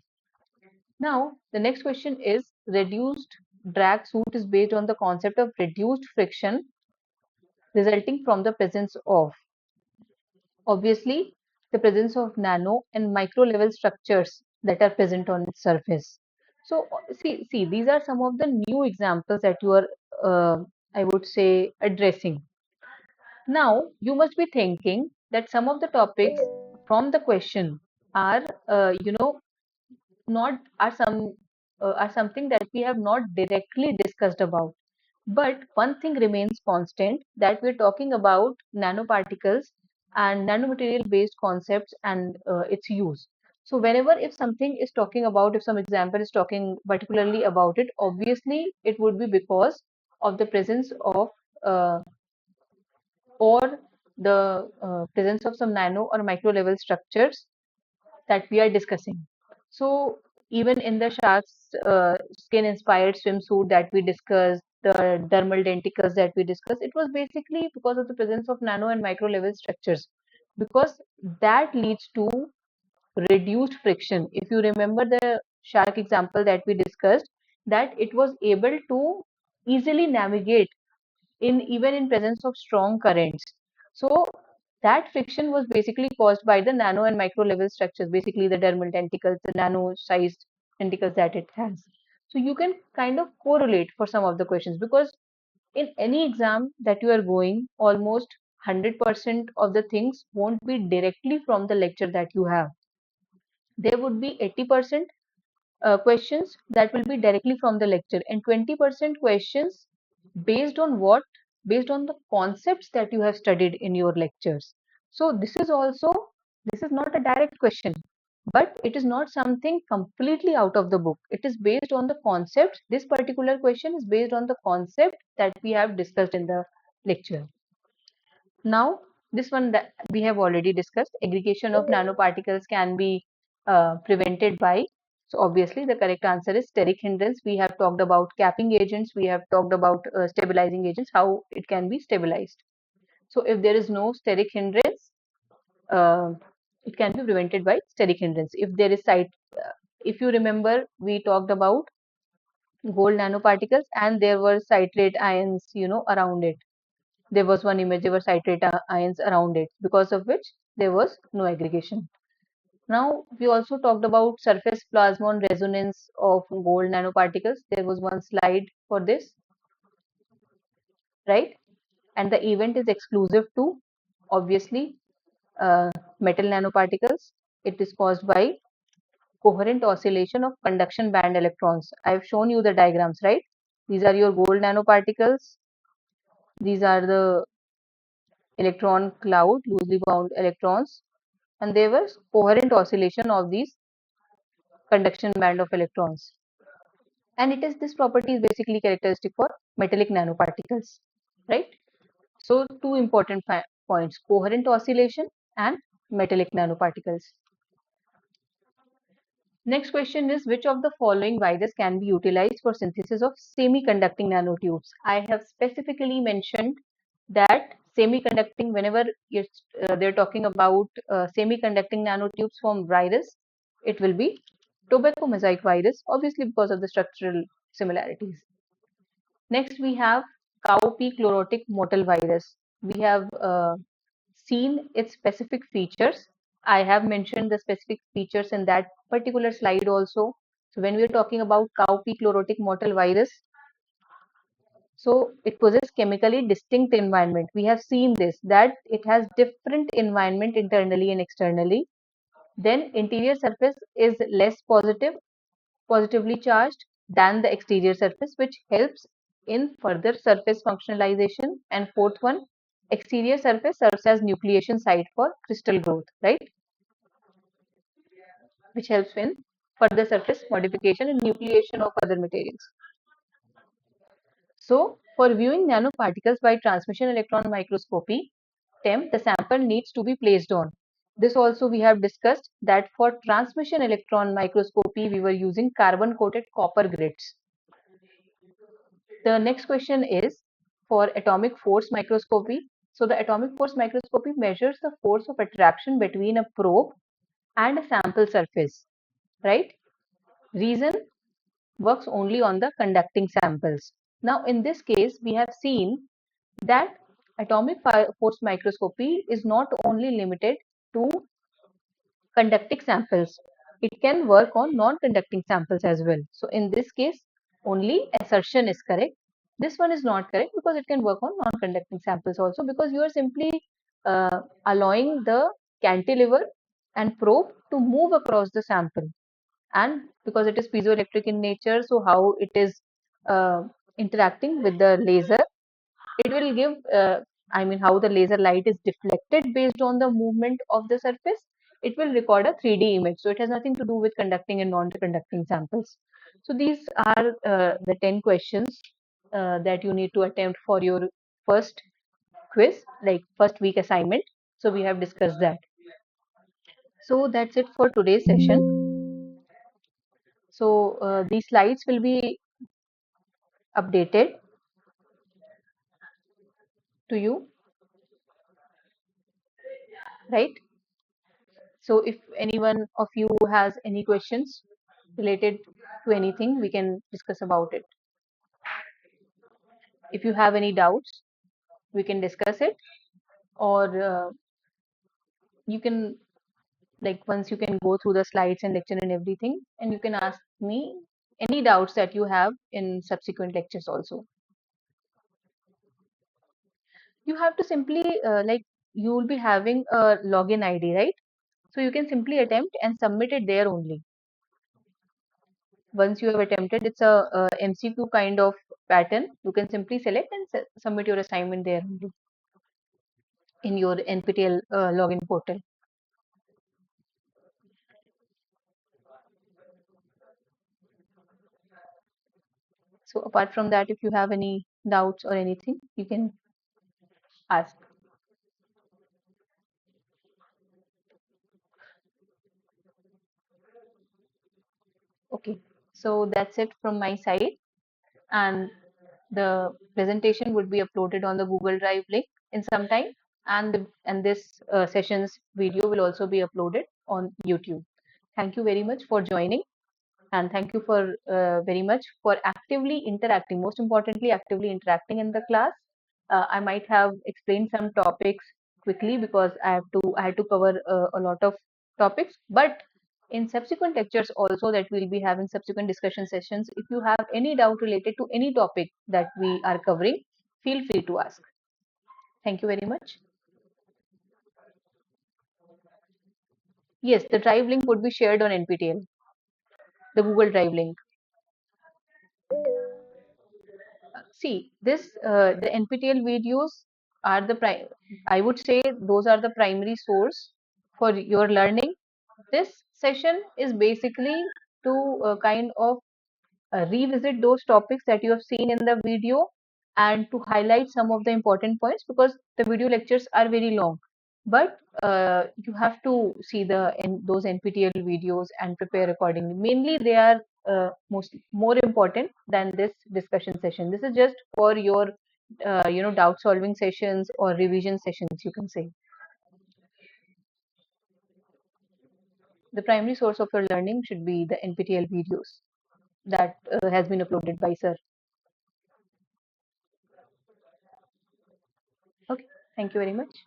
Now the next question is, reduced drag suit is based on the concept of reduced friction resulting from the presence of, obviously, the presence of nano and micro level structures that are present on its surface. So see, these are some of the new examples that you are, I would say, addressing. Now, you must be thinking that some of the topics from the question are, not are some are something that we have not directly discussed about. But one thing remains constant, that we're talking about nanoparticles and nanomaterial based concepts and its use. So whenever if something is talking about, if some example is talking particularly about it, obviously it would be because of the presence of uh, or the presence of some nano or micro level structures that we are discussing. So even in the shark's skin inspired swimsuit that we discussed, the dermal denticles that we discussed, it was basically because of the presence of nano and micro level structures, because that leads to reduced friction. If you remember the shark example that we discussed, that it was able to easily navigate in even in presence of strong currents. So That friction was basically caused by the nano and micro level structures, basically the dermal tentacles, the nano sized tentacles that it has. So you can kind of correlate for some of the questions, because in any exam that you are going, almost 100% of the things won't be directly from the lecture that you have. There would be 80% questions that will be directly from the lecture, and 20% questions based on what? Based on the concepts that you have studied in your lectures. So this is not a direct question, but it is not something completely out of the book. It is based on the concepts. This particular question is based on the concept that we have discussed in the lecture. Now, this one that we have already discussed, aggregation of nanoparticles can be prevented by. So obviously, the correct answer is steric hindrance. We have talked about capping agents. We have talked about stabilizing agents, how it can be stabilized. So if there is no steric hindrance, uh, it can be prevented by steric hindrance. If there is if you remember, we talked about gold nanoparticles, and there were citrate ions, around it. There was one image, there were citrate ions around it, because of which there was no aggregation. Now, we also talked about surface plasmon resonance of gold nanoparticles. There was one slide for this, right? And the event is exclusive to, obviously, uh, metal nanoparticles. It is caused by coherent oscillation of conduction band electrons. I have shown you the diagrams, right? These are your gold nanoparticles. These are the electron cloud, loosely bound electrons, and there was coherent oscillation of these conduction band of electrons. And it is this property is basically characteristic for metallic nanoparticles, right? So two important points: coherent oscillation and metallic nanoparticles. Next question is, which of the following virus can be utilized for synthesis of semiconducting nanotubes? I have specifically mentioned that semiconducting, whenever they're talking about semiconducting nanotubes from virus, it will be tobacco mosaic virus, obviously because of the structural similarities. Next, we have cowpea chlorotic mottle virus. We have seen its specific features. I have mentioned the specific features in that particular slide also. So when we are talking about cowpea chlorotic mottle virus, so it possesses chemically distinct environment. We have seen this, that it has different environment internally and externally. Then interior surface is less positively charged than the exterior surface, which helps in further surface functionalization. And fourth one, exterior surface serves as nucleation site for crystal growth, right? Which helps in further surface modification and nucleation of other materials. So, for viewing nanoparticles by transmission electron microscopy, TEM, the sample needs to be placed on. This also we have discussed that for transmission electron microscopy, we were using carbon coated copper grids. The next question is for atomic force microscopy. So the atomic force microscopy measures the force of attraction between a probe and a sample surface, right? Reason works only on the conducting samples. Now in this case, we have seen that atomic force microscopy is not only limited to conducting samples. It can work on non-conducting samples as well. So in this case, only assertion is correct. This one is not correct because it can work on non-conducting samples also, because you are simply allowing the cantilever and probe to move across the sample. And because it is piezoelectric in nature, so how it is uh, interacting with the laser, it will give I mean how the laser light is deflected based on the movement of the surface. It will record a 3D image, so it has nothing to do with conducting and non-conducting samples. So these are the 10 questions that you need to attempt for your first quiz, like first week assignment. So we have discussed that. So that's it for today's session. So these slides will be updated to you, right? So if anyone of you has any questions related to anything, we can discuss about it. If you have any doubts, we can discuss it, or You can, like, once you can go through the slides and lecture and everything, and you can ask me any doubts that you have in subsequent lectures also. You have to simply, like, you will be having a login ID, right? So you can simply attempt and submit it there only. Once you have attempted, it's a MCQ kind of pattern. You can simply select and submit your assignment there only in your NPTEL login portal. So apart from that, if you have any doubts or anything, you can ask. Okay, so that's it from my side, and the presentation would be uploaded on the Google Drive link in some time, and this session's video will also be uploaded on YouTube. Thank you very much for joining, and thank you for very much for actively interacting. Most importantly, actively interacting in the class. I might have explained some topics quickly because I had to cover a lot of topics, but in subsequent lectures also that we'll be having subsequent discussion sessions. If you have any doubt related to any topic that we are covering, feel free to ask. Thank you very much. Yes, the drive link would be shared on NPTEL, the Google Drive link. See, the NPTEL videos are I would say those are the primary source for your learning. This session is basically to kind of revisit those topics that you have seen in the video and to highlight some of the important points because the video lectures are very long. But you have to see those NPTEL videos and prepare accordingly. Mainly, they are more important than this discussion session. This is just for your doubt solving sessions or revision sessions. You can say the primary source of your learning should be the NPTEL videos that has been uploaded by Sir. Okay, thank you very much.